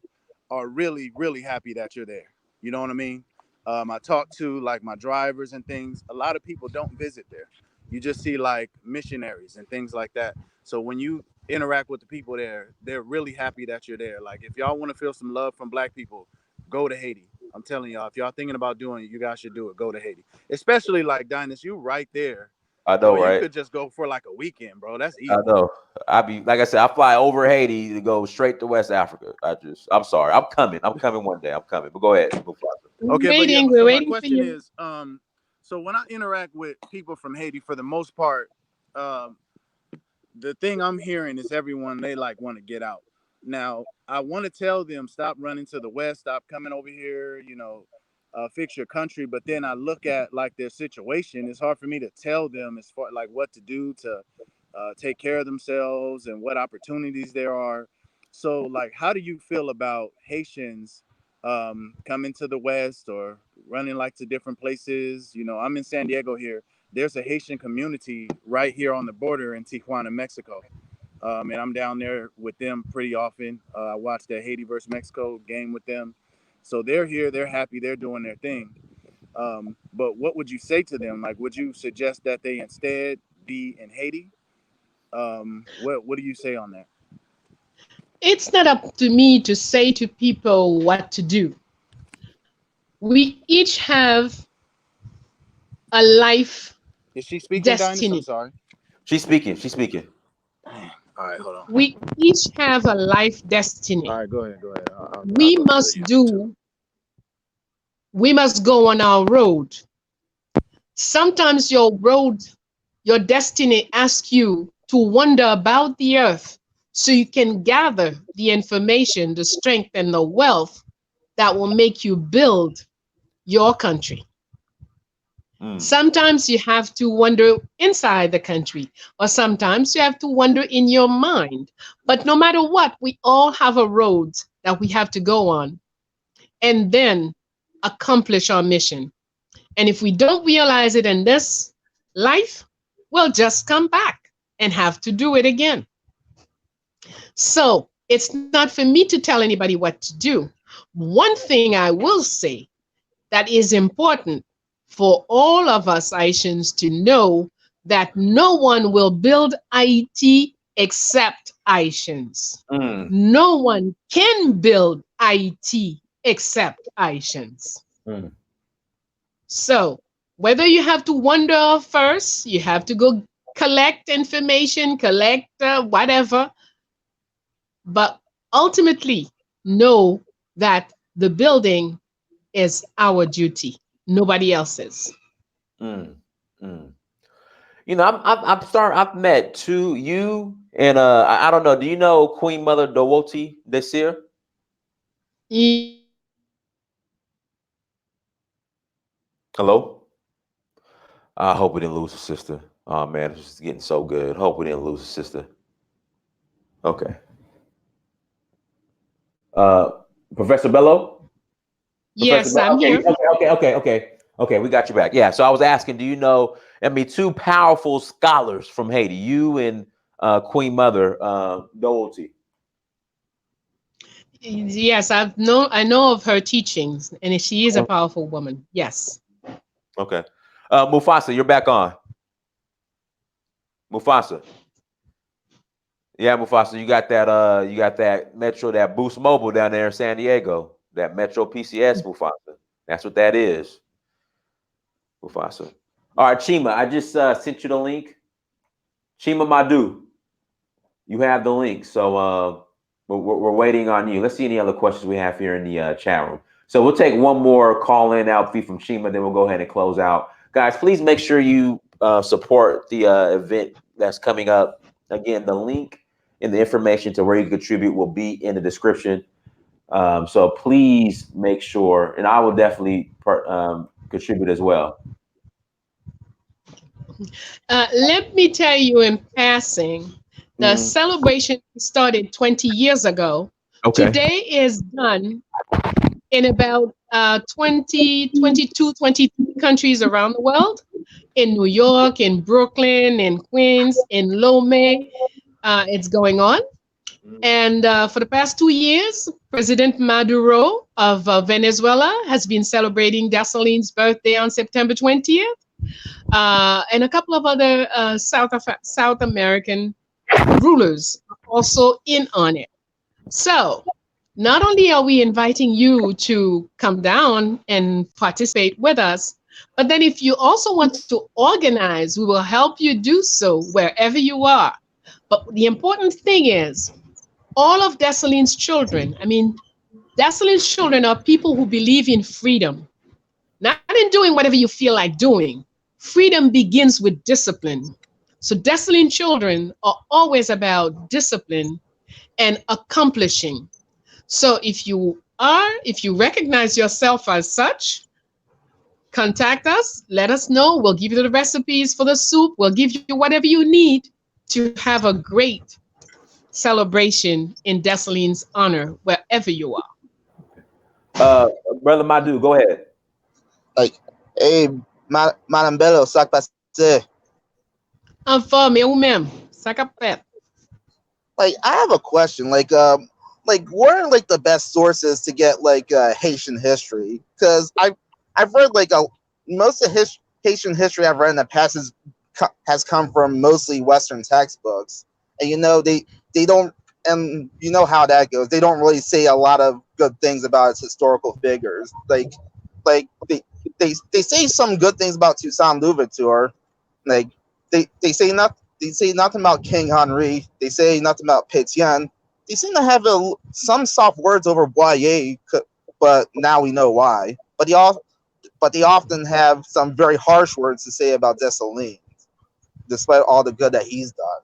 are really, really happy that you're there. You know what I mean? I talked to like my drivers and things. A lot of people don't visit there, You just see like missionaries and things like that. So when you interact with the people there, they're really happy that you're there. Like if y'all want to feel some love from black people, go to Haiti. I'm telling y'all, if y'all thinking about doing it, you guys should do it. Go to Haiti. Especially like Dynas, you right there. I Bro, know, you right? could just go for like a weekend, bro. That's I easy. know. I be like I said, I fly over Haiti to go straight to West Africa. I'm sorry. I'm coming. I'm coming one day. I'm coming. But go ahead. Okay, but yeah, We're so my waiting for question you. is, so when I interact with people from Haiti, for the most part, um, the thing I'm hearing is everyone they like want to get out. Now, I want to tell them stop running to the west, stop coming over here, fix your country. But then I look at like their situation. It's hard for me to tell them as far like what to do to take care of themselves and what opportunities there are. So, like, how do you feel about Haitians coming to the West or running like to different places? I'm in San Diego here. There's a Haitian community right here on the border in Tijuana, Mexico. And I'm down there with them pretty often. I watch the Haiti versus Mexico game with them. So they're here, they're happy, they're doing their thing. But what would you say to them? Like, would you suggest that they instead be in Haiti? What do you say on that? It's not up to me to say to people what to do. We each have a life Is she speaking, Dynas? I'm destiny. sorry. She's speaking. She's speaking. All right, hold on. We each have a life All destiny. right, go ahead. Go ahead. I'll We go to the must YouTube too. do, we must go on our road. Sometimes your road, your destiny asks you to wander about the earth so you can gather the information, the strength, and the wealth that will make you build your country. Mm. Sometimes you have to wander inside the country, or sometimes you have to wander in your mind. But no matter what, we all have a road that we have to go on and then accomplish our mission. And if we don't realize it in this life, we'll just come back and have to do it again. So it's not for me to tell anybody what to do. One thing I will say that is important for all of us Haitians to know that no one will build Haiti except Haitians. Mm. No one can build Haiti except Haitians. Mm. So whether you have to wander first, you have to go collect information, collect whatever, but ultimately know that the building is our duty, nobody else's. Mm. Mm. I've met you and I don't know. Do you know Queen Mother Dowoti this year? Hello. I hope we didn't lose a sister. Oh man, it's just getting so good. Hope we didn't lose a sister. Okay. Uh, Professor Bello. Professor Yes, Bello. I'm Okay. here. Okay. We got you back. Yeah. So I was asking, do you know? I mean, two powerful scholars from Haiti, you and Queen Mother Dowoti. Yes, I know of her teachings, and she is a powerful woman. Yes. Okay. Mufasa, you're back on. Mufasa. Yeah, Mufasa, you got that Metro, that Boost Mobile down there in San Diego. That Metro PCS, Mufasa. That's what that is. Mufasa. All right, Chima, I just sent you the link. Chima Madu, you have the link. So we're waiting on you. Let's see any other questions we have here in the chat room. So we'll take one more call in out from Chima, then we'll go ahead and close out. Guys, please make sure you support the event that's coming up. Again, the link and the information to where you contribute will be in the description. So please make sure, and I will definitely contribute as well. Let me tell you in passing, the Mm, celebration started 20 years ago. okay. Today is done in about 20, 22, 23 countries around the world. In New York, in Brooklyn, in Queens, in Lome, it's going on. And for the past 2 years, President Maduro of Venezuela has been celebrating Dessalines' birthday on September 20th. and a couple of other South American rulers are also in on it. So not only are we inviting you to come down and participate with us, but then if you also want to organize, we will help you do so wherever you are. But the important thing is, all of Dessalines' children, I mean, Dessalines' children are people who believe in freedom, not in doing whatever you feel like doing. Freedom begins with discipline. So Dessalines' children are always about discipline and accomplishing. So if you recognize yourself as such, contact us, let us know. We'll give you the recipes for the soup. We'll give you whatever you need to have a great celebration in Dessalines' honor wherever you are. Uh, Brother Madu, go ahead. Like, hey, Madame Bello, sac passé. Informe ou même, ça capet. Like, I have a question. Like what are like the best sources to get like Haitian history? Because I've read like most of Haitian history I've read in the past has come from mostly Western textbooks, and they don't, and you know how that goes. They don't really say a lot of good things about its historical figures. Like they say some good things about Toussaint Louverture. Like they say not they say nothing about King Henri. They say nothing about Pétion. They seem to have some soft words over Boyer, but now we know why. But they often have some very harsh words to say about Dessalines, despite all the good that he's done.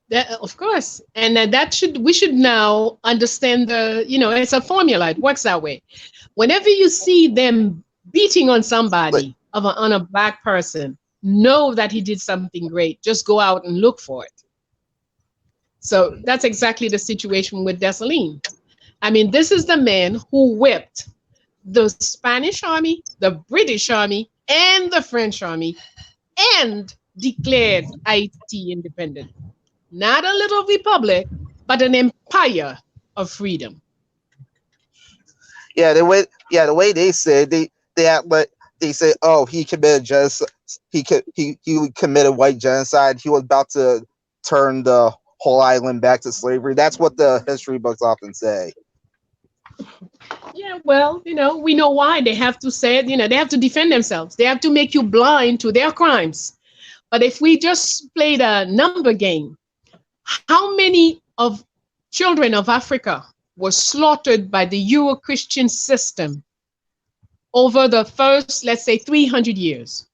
That, of course, and that should we should now understand it's a formula. It works that way. Whenever you see them beating on Like, somebody on a black person, know that he did something great. Just go out and look for it. So that's exactly the situation with Dessalines. I mean, this is the man who whipped the Spanish army, the British army, and the French army, and declared Haiti independent. Not a little republic, but an empire of freedom. the way they say they act like they say, oh, he committed genocide. He committed white genocide. He was about to turn the whole island back to slavery. That's what the history books often say. Yeah, well, we know why they have to say it. They have to defend themselves. They have to make you blind to their crimes. But if we just played a number game, how many of children of Africa were slaughtered by the Euro-Christian system over the first, let's say, 300 years?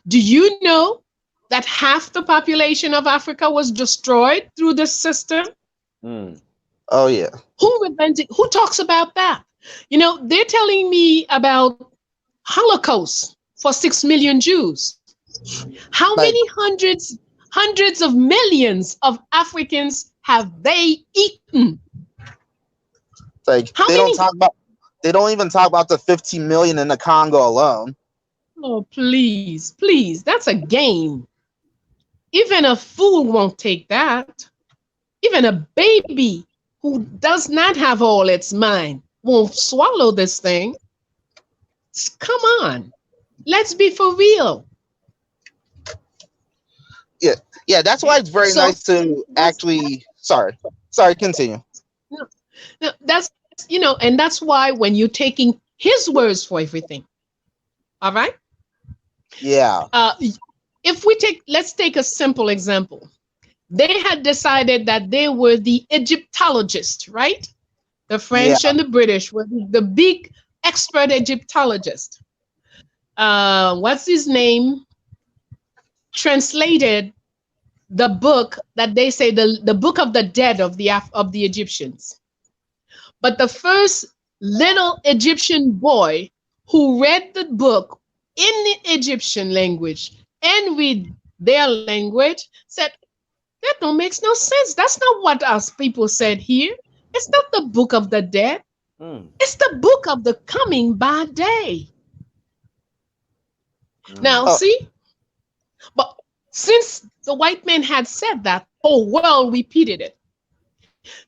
Do you know that half the population of Africa was destroyed through the system? Mm. Oh yeah. Who talks about that? They're telling me about Holocaust for 6 million Jews. How Like many hundreds of millions of Africans have they eaten? like How many? they don't even talk about the 15 million in the Congo alone. Oh, please, please. That's a game. Even a fool won't take that. Even a baby who does not have all its mind won't swallow this thing. Come on. Let's be for real. Yeah, that's why it's very So nice to that's actually continue. no, no, and that's why when you're taking his words for everything, all right? Yeah. If let's take a simple example. They had decided that they were the Egyptologists, right? The Yeah. French and the British were the big expert Egyptologists. What's his name? Translated the book that they say the book of the dead of the Egyptians. But the first little Egyptian boy who read the book in the Egyptian language and read their language said, that don't makes no sense. That's not what us people said here. It's not the book of the dead. Mm. It's the book of the coming by day. Now, Oh, see, but since the white man had said that, whole world repeated it.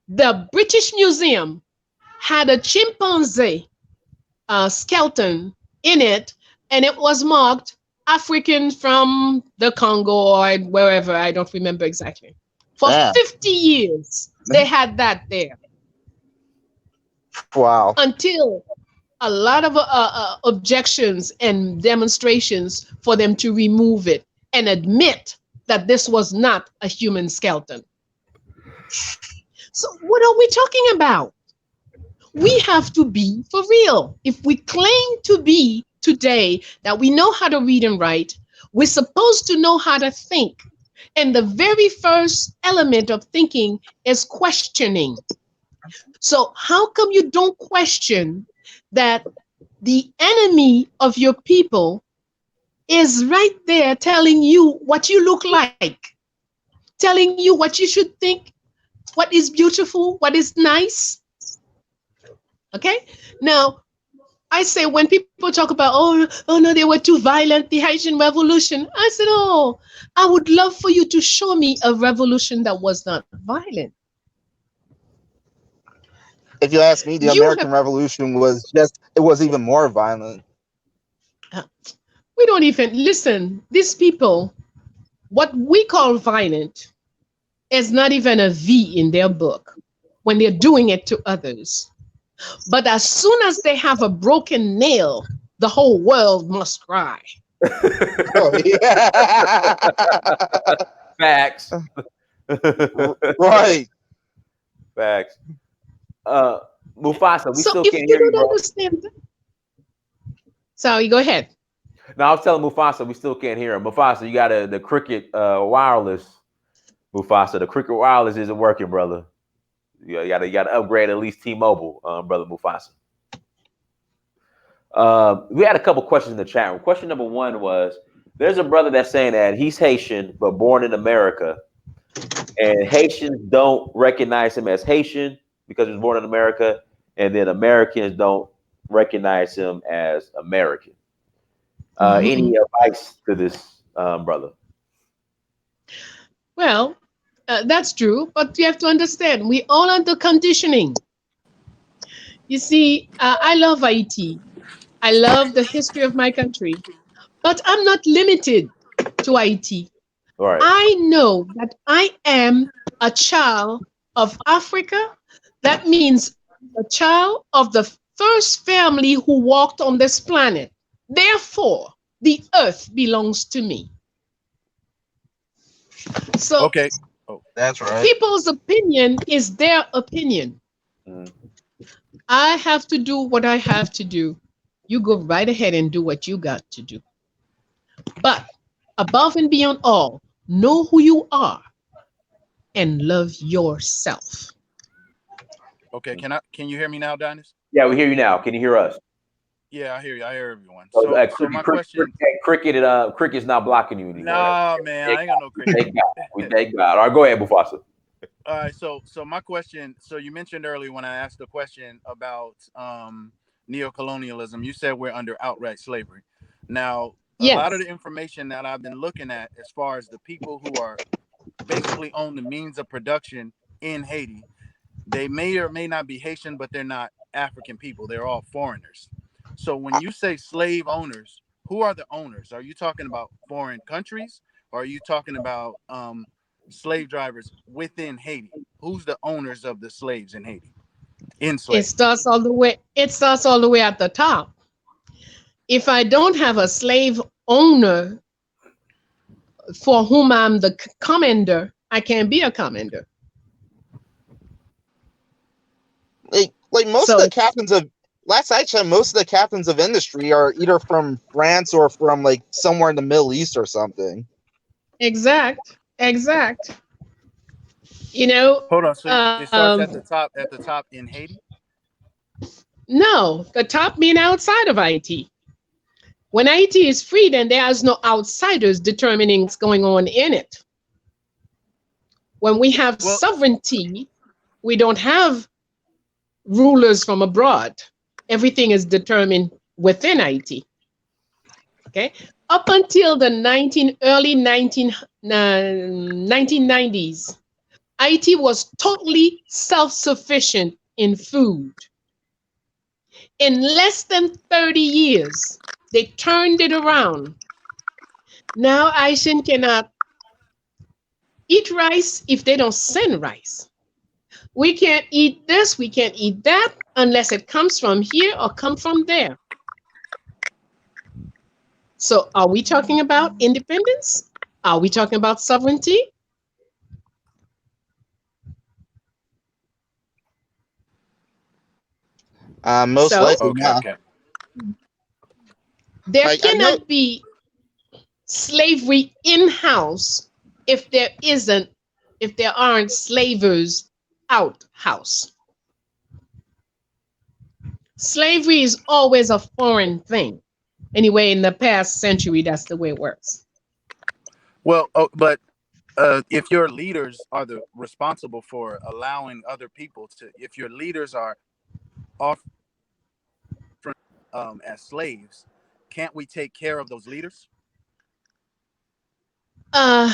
The British Museum had a chimpanzee skeleton in it, and it was marked African from the Congo or wherever, I don't remember exactly. For Damn. 50 years, they had that there Wow. until a lot of objections and demonstrations for them to remove it and admit that this was not a human skeleton. So, what are we talking about? We have to be for real. If we claim to be today that we know how to read and write, we're supposed to know how to think. And the very first element of thinking is questioning. So, how come you don't question that the enemy of your people is right there telling you what you look like, telling you what you should think, what is beautiful, what is nice? Okay? Now, I say when people talk about, oh no, they were too violent, the Haitian Revolution. I said, oh, I would love for you to show me a revolution that was not violent. If you ask me, the You American have, Revolution it was even more violent. we don't even listen. These people, what we call violent, is not even a V in their book when they're doing it to others. But as soon as they have a broken nail, the whole world must cry. Oh, yeah. Facts. Right. Facts. Mufasa, we So still if can't you hear you, don't bro. understand that, sorry, go ahead. No, I was telling Mufasa we still can't hear him. Mufasa, you got the Cricket wireless. Mufasa, the Cricket wireless isn't working, brother. You gotta upgrade at least T-Mobile, brother Mufasa. We had a couple questions in the chat room. Question number one was: there's a brother that's saying that he's Haitian but born in America, and Haitians don't recognize him as Haitian because he was born in America, and then Americans don't recognize him as American. Any advice to this brother? Well, that's true, but you have to understand, we all under conditioning. You see, I love Haiti. I love the history of my country, but I'm not limited to Haiti. All right. I know that I am a child of Africa. That means a child of the first family who walked on this planet. Therefore, the earth belongs to me. So Okay. Oh, That's right. people's opinion is their opinion. Mm. I have to do what I have to do. You go right ahead and do what you got to do. But above and beyond all, know who you are and love yourself. okay. Can you hear me now, Dinus? Yeah, we hear you now. Can you hear us? Yeah, I hear you. I hear everyone. So, So my question. Cricket's not blocking you anymore. Nah, man, I ain't got no cricket. Thank God. We thank God. All right, go ahead, Mufasa. All right, so my question. So you mentioned earlier when I asked the question about neocolonialism, you said we're under outright slavery. Now, a lot of Yes, the information that I've been looking at, as far as the people who are basically own the means of production in Haiti, they may or may not be Haitian, but they're not African people. They're all foreigners. So when you say slave owners, who are the owners? Are you talking about foreign countries, or are you talking about slave drivers within Haiti? Who's the owners of the slaves in Haiti? it Enslaved. starts all the way. It starts all the way at the top. If I don't have a slave owner for whom I'm the commander, I can't be a commander. Like most of the So captains of last I checked, most of the captains of industry are either from France or from like somewhere in the Middle East or something. exact. You know, Hold on. So it starts at the top in Haiti. no, the top mean outside of IT. When IT is free, then there's no outsiders determining what's going on in it. When we have Well, sovereignty, we don't have rulers from abroad. Everything is determined within IT. Okay. Up until the early 1990s, IT was totally self-sufficient in food. In less than 30 years, They turned it around. Now Haitian cannot eat rice if they don't send rice. We can't eat this, we can't eat that unless it comes from here or come from there. So are we talking about independence? Are we talking about sovereignty? Most So likely Okay, not. okay. there Like I know. cannot be slavery in-house if there aren't slavers out house. Slavery is always a foreign thing. Anyway, in the past century, that's the way it works. Well, but if your leaders are the responsible for allowing other people to, if your leaders are offering as slaves, can't we take care of those leaders? Uh,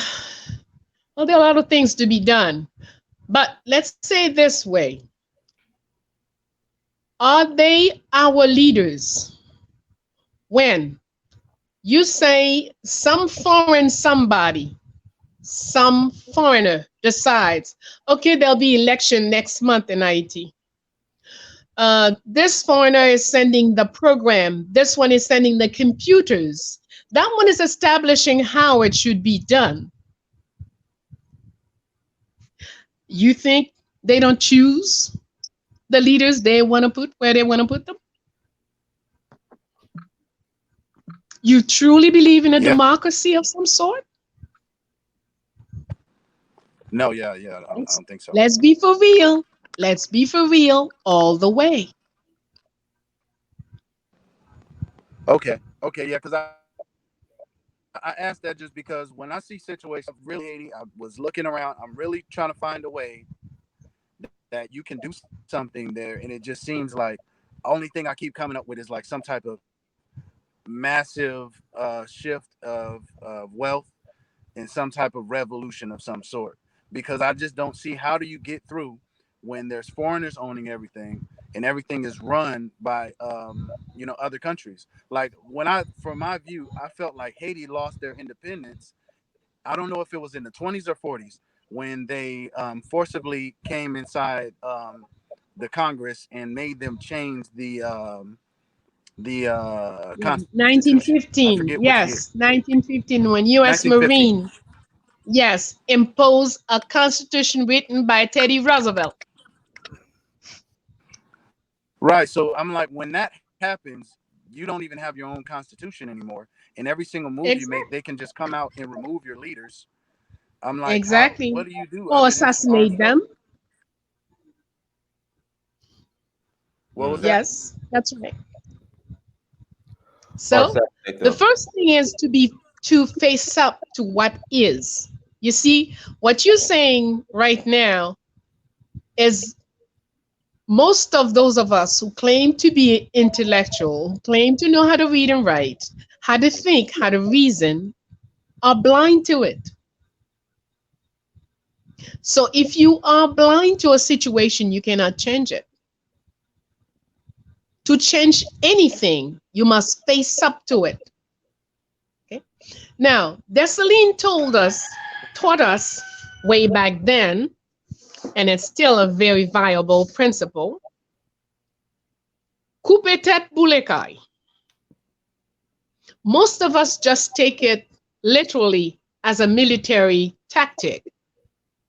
well, there are a lot of things to be done. But let's say it this way. Are they our leaders when you say some foreign somebody, some foreigner decides, okay, there'll be election next month in Haiti. This foreigner is sending the program. This one is sending the computers. That one is establishing how it should be done. You think they don't choose the leaders they want to put where they want to put them? You truly believe in a Yeah. democracy of some sort? No, yeah, yeah. I Let's, don't think so. let's be for real. Let's be for real all the way. Okay, okay, yeah, because I asked that just because when I see situations of really Haiti, I was looking around. I'm really trying to find a way that you can do something there, and it just seems like only thing I keep coming up with is like some type of massive shift of wealth and some type of revolution of some sort. Because I just don't see how do you get through when there's foreigners owning everything and everything is run by other countries. Like from my view, I felt like Haiti lost their independence. I don't know if it was in the 20s or 40s when they forcibly came inside the Congress and made them change the Constitution. I 1915, forget which year. yes, 1915, when U.S. 1915. Marine, yes, imposed a constitution written by Teddy Roosevelt. Right. So I'm like, when that happens, you don't even have your own constitution anymore. And every single move you make, Exactly. they can just come out and remove your leaders. I'm like, Exactly. what do you do Or other than arm assassinate them. struggle? What was Mm. that? Yes, that's right. Or So assassinate the them. first thing is to face up to what is. You see, what you're saying right now is most of those of us who claim to be intellectual, who claim to know how to read and write, how to think, how to reason, are blind to it. So if you are blind to a situation, you cannot change it. To change anything, you must face up to it. Okay? Now, Dessalines taught us way back then, and it's still a very viable principle. Coupe tête boulekai. Most of us just take it literally as a military tactic.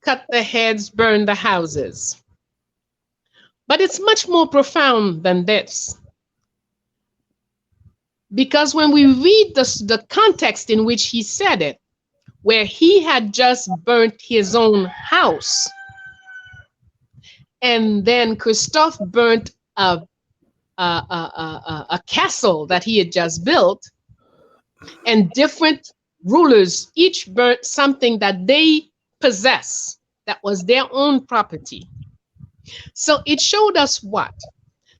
Cut the heads, burn the houses. But it's much more profound than this. Because when we read the context in which he said it, where he had just burnt his own house, and then Christophe burnt a castle that he had just built, and different rulers each burnt something that they possess, that was their own property. So it showed us what?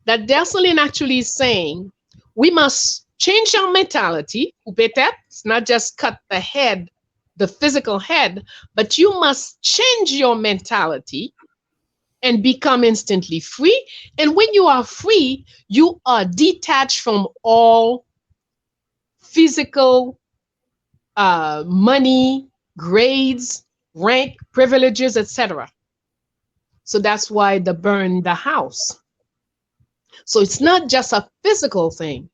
That Dessalines actually is saying we must change our mentality. It's not just cut the head, the physical head, but you must change your mentality and become instantly free. And when you are free, you are detached from all physical, money, grades, rank, privileges, etc. So that's why they burn the house. So it's not just a physical thing.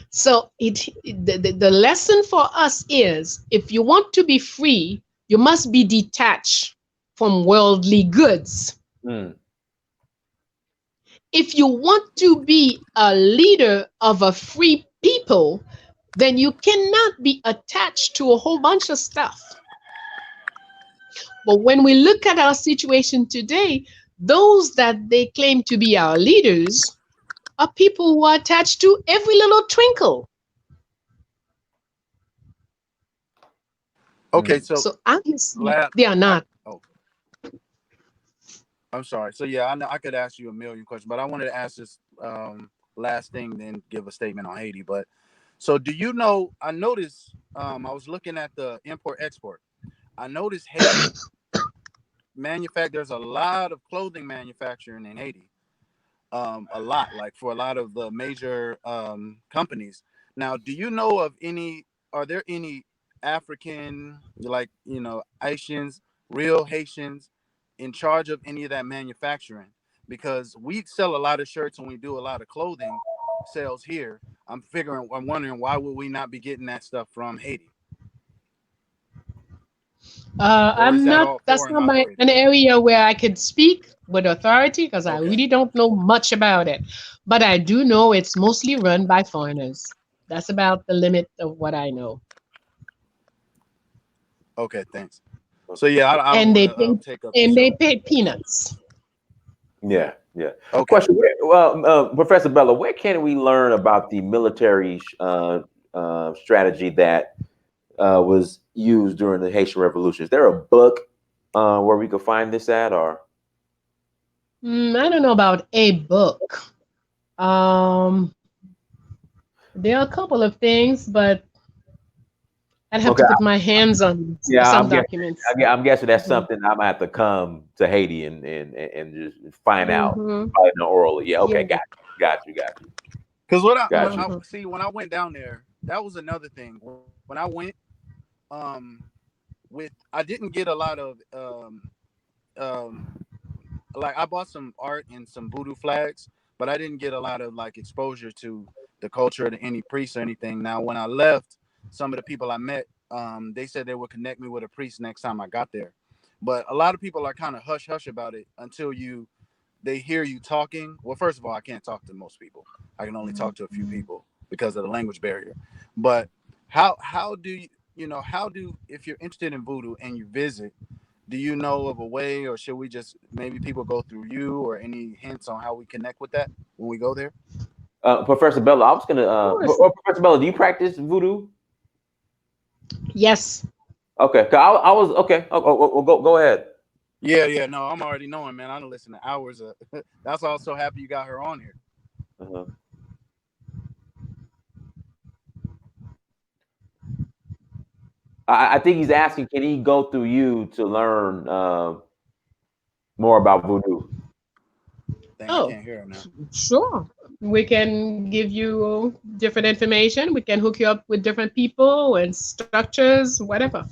So the lesson for us is, if you want to be free, you must be detached from worldly goods. Mm. If you want to be a leader of a free people, then you cannot be attached to a whole bunch of stuff. But when we look at our situation today, those that they claim to be our leaders are people who are attached to every little twinkle. Okay, Mm. so So obviously last, they are not. oh, I'm sorry. So yeah, I know I could ask you a million questions, but I wanted to ask this last thing, then give a statement on Haiti. But so, do you know? I noticed. I was looking at the import export. I noticed Haiti there's a lot of clothing manufacturing in Haiti. A lot, like for a lot of the major companies. Now, do you know of any? Are there any African, like Haitians, real Haitians, in charge of any of that manufacturing? Because we sell a lot of shirts and we do a lot of clothing sales here. I'm wondering why would we not be getting that stuff from Haiti, or is I'm that not. all That's foreign not my operated? an area where I could speak with authority because I Okay, really don't know much about it. But I do know it's mostly run by foreigners. That's about the limit of what I know. okay, thanks. So yeah, I don't And want they to pay take up the and they show. pay peanuts. Yeah, yeah. Okay. Question. Well, Professor Bello, where can we learn about the military strategy that was used during the Haitian Revolution? Is there a book where we could find this at, or? I don't know about a book. Um, there are a couple of things, but I'd have Okay. to put my hands on Yeah, some documents. I'm guessing that's Mhm. something I'm gonna have to come to Haiti and just find out. Mhm. Probably not orally. Yeah. Okay. Yeah. Got you. Because Got you. I Mhm. see when I went down there, that was another thing. When I went, um, I didn't get a lot of um, like I bought some art and some voodoo flags, but I didn't get a lot of like exposure to the culture of any priest or anything. Now, when I left, some of the people I met, they said they would connect me with a priest next time I got there. But a lot of people are kind of hush hush about it until they hear you talking. Well, first of all, I can't talk to most people. I can only talk to a few people because of the language barrier. But how do how do, if you're interested in voodoo and you visit, do you know of a way, or should we just maybe people go through you, or any hints on how we connect with that when we go there? Professor Bello, I was gonna. Of course. Professor Bello, do you practice voodoo? Yes. Okay. 'Cause I was okay. Go ahead. Yeah, yeah. No, I'm already knowing, man. I don't listen to hours of. That's why I'm so happy you got her on here. Uh-huh. I think he's asking, can he go through you to learn more about voodoo? Dang, I Oh, can't hear her now. sure. We can give you different information. We can hook you up with different people and structures, whatever.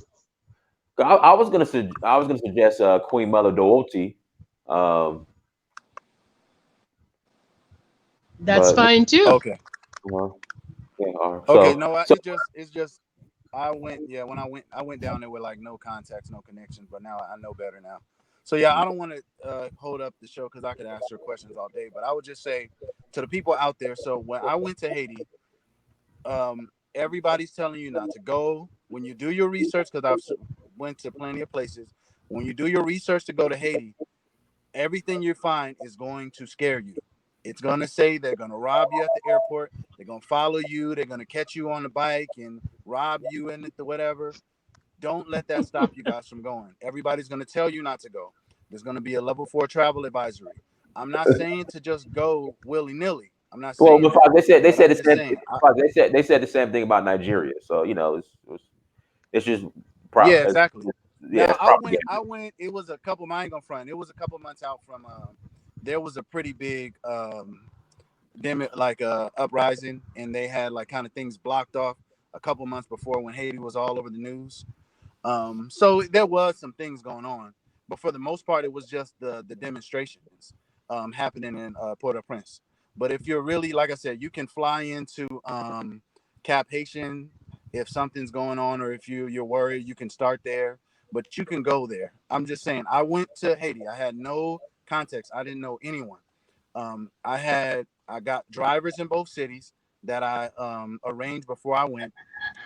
I was gonna suggest Queen Mother Dooti, um, That's but fine too. Okay. uh, yeah. Okay. So No, so it's just I went. Yeah, when I went down there with like no contacts, no connections, but now I know better now. So yeah, I don't want to hold up the show because I could ask her questions all day, but I would just say to the people out there. So when I went to Haiti, everybody's telling you not to go. When you do your research, because went to plenty of places. When you do your research to go to Haiti, everything you find is going to scare you. It's going to say they're going to rob you at the airport. They're going to follow you. They're going to catch you on the bike and rob you in the whatever. Don't let that stop you guys from going. Everybody's going to tell you not to go. There's going to be a level 4 travel advisory. I'm not saying to just go willy nilly. I'm not well, saying that. they But said I'm the just same. saying, They said the same thing about Nigeria. So it's just yeah, it's, exactly. yeah, Now it's propaganda. I went. It was a couple. I ain't gonna front. It was a couple months out from. There was a pretty big uprising, and they had like kind of things blocked off a couple months before when Haiti was all over the news. So there was some things going on, but for the most part, it was just the demonstrations happening in Port-au-Prince. But if you're really, like I said, you can fly into Cap Haitian if something's going on, or if you're worried, you can start there. But you can go there. I'm just saying, I went to Haiti. I had no context. I didn't know anyone. I got drivers in both cities that I arranged before I went,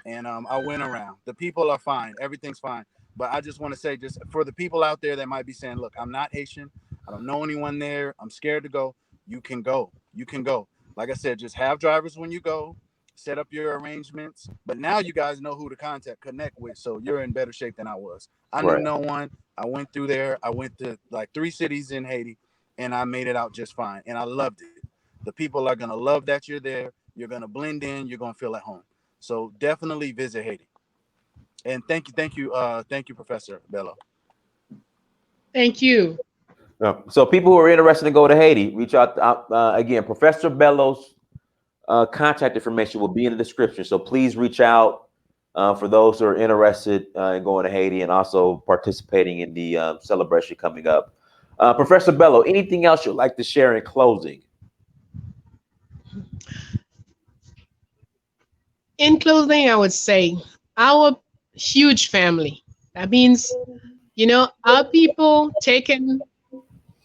and I went around. The people are fine. Everything's fine. But I just want to say, just for the people out there that might be saying, look, I'm not Haitian. I don't know anyone there. I'm scared to go. You can go. You can go. Like I said, just have drivers when you go. Set up your arrangements. But now you guys know who to connect with. So you're in better shape than I was. I knew Right. no one. I went through there. I went to like 3 cities in Haiti, and I made it out just fine. And I loved it. The people are going to love that you're there. You're going to blend in. You're going to feel at home. So definitely visit Haiti. And thank you, Professor Bello. Thank you. So people who are interested in go to Haiti, reach out. Again, Professor Bello's contact information will be in the description. So please reach out for those who are interested in going to Haiti and also participating in the celebration coming up. Professor Bello, anything else you'd like to share in closing? In closing, I would say our huge family. That means, our people taken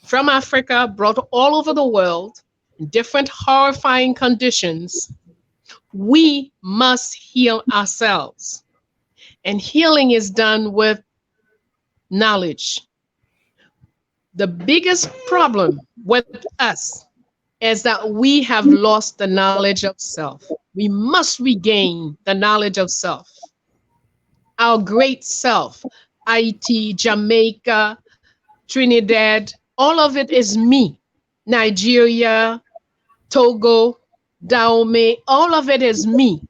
from Africa, brought all over the world in different horrifying conditions. We must heal ourselves. And healing is done with knowledge. The biggest problem with us is that we have lost the knowledge of self. We must regain the knowledge of self. Our great self, Haiti, Jamaica, Trinidad, all of it is me. Nigeria, Togo, Dahomey, all of it is me.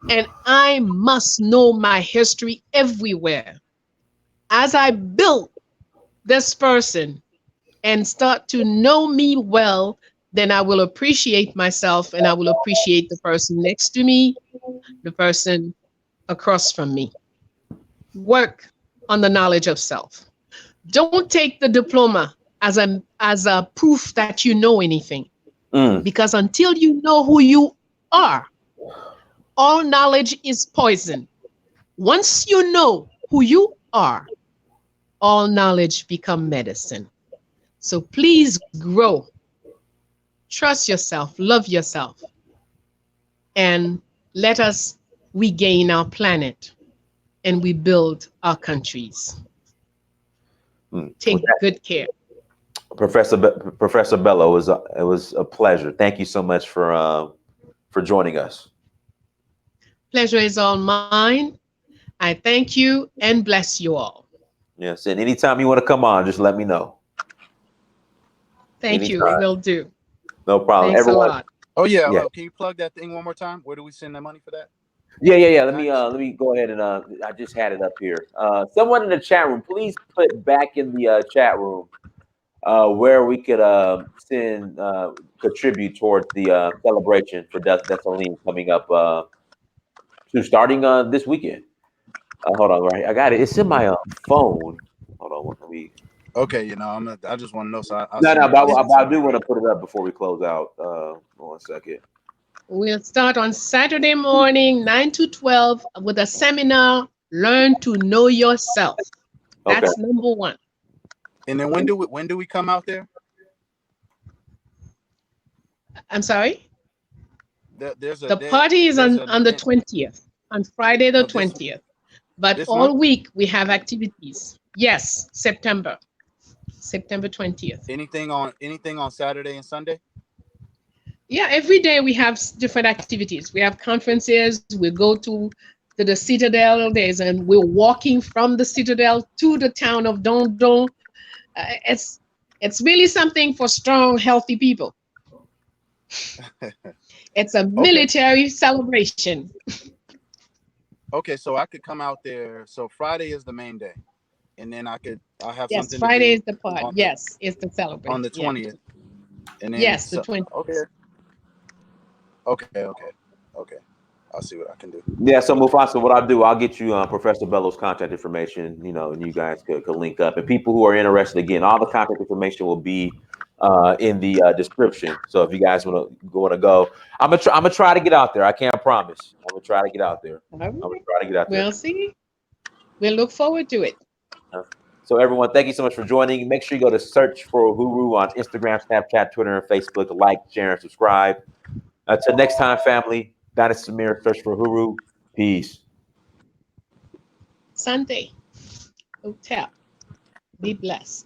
And I must know my history everywhere. As I build this person and start to know me well, then I will appreciate myself and I will appreciate the person next to me, the person across from me. Work on the knowledge of self. Don't take the diploma as a proof that you know anything, Mm. because until you know who you are, all knowledge is poison. Once you know who you are, all knowledge become medicine. So please grow, trust yourself, love yourself, and let us regain our planet and we build our countries. Mm. Take good care. Professor Bello, it was a pleasure. Thank you so much for joining us. Pleasure is all mine. I thank you and bless you all. Yes, and anytime you want to come on, just let me know. Thank you. Anytime. Will do. No problem. Thanks a Everyone. lot. Oh yeah, Yeah. can you plug that thing one more time? Where do we send the money for that? Yeah. Let me go ahead and I just had it up here. Someone in the chat room, please put back in the chat room where we could send contribute towards the celebration for Dessalines coming up starting this weekend. Hold on, right? I got it. It's in my phone. Hold on, let me. Okay, I just want to know, so I'll No, send it. but I'll send I something. do want to put it up before we close out. 1 second. We'll start on Saturday morning, 9 to 12, with a seminar, Learn to Know Yourself. Okay. That's number one. And then when do we come out there? I'm sorry? There's The party is on the event 20th, on Friday the of this 20th. But this month. all week we have activities. Yes, September 20th. Anything on Saturday and Sunday? Yeah, every day we have different activities. We have conferences. We go to the Citadel. And we're walking from the Citadel to the town of Dondon. It's really something for strong, healthy people. It's a Okay. military celebration. Okay, so I could come out there. So Friday is the main day, and then I'll have Yes, something to Friday is do the part. on Yes, it's the on celebration. the Yeah. 20th, and then Yes, the 20th. okay. Okay. I'll see what I can do. Yeah, so Mufasa, what I'll do, I'll get you Professor Bello's contact information, and you guys could link up. And people who are interested, again, all the contact information will be in the description. So if you guys want to go, I'm gonna try to get out there. I can't promise. I'm gonna try to get out there. All I'm gonna right. try to get out there. We'll see. We'll look forward to it. So everyone, thank you so much for joining. Make sure you go to search for Huru on Instagram, Snapchat, Twitter, and Facebook. Like, share, and subscribe. Until next time, family. Dynasty Samir, search for Huru. Peace. Sunday, hotel. Be blessed.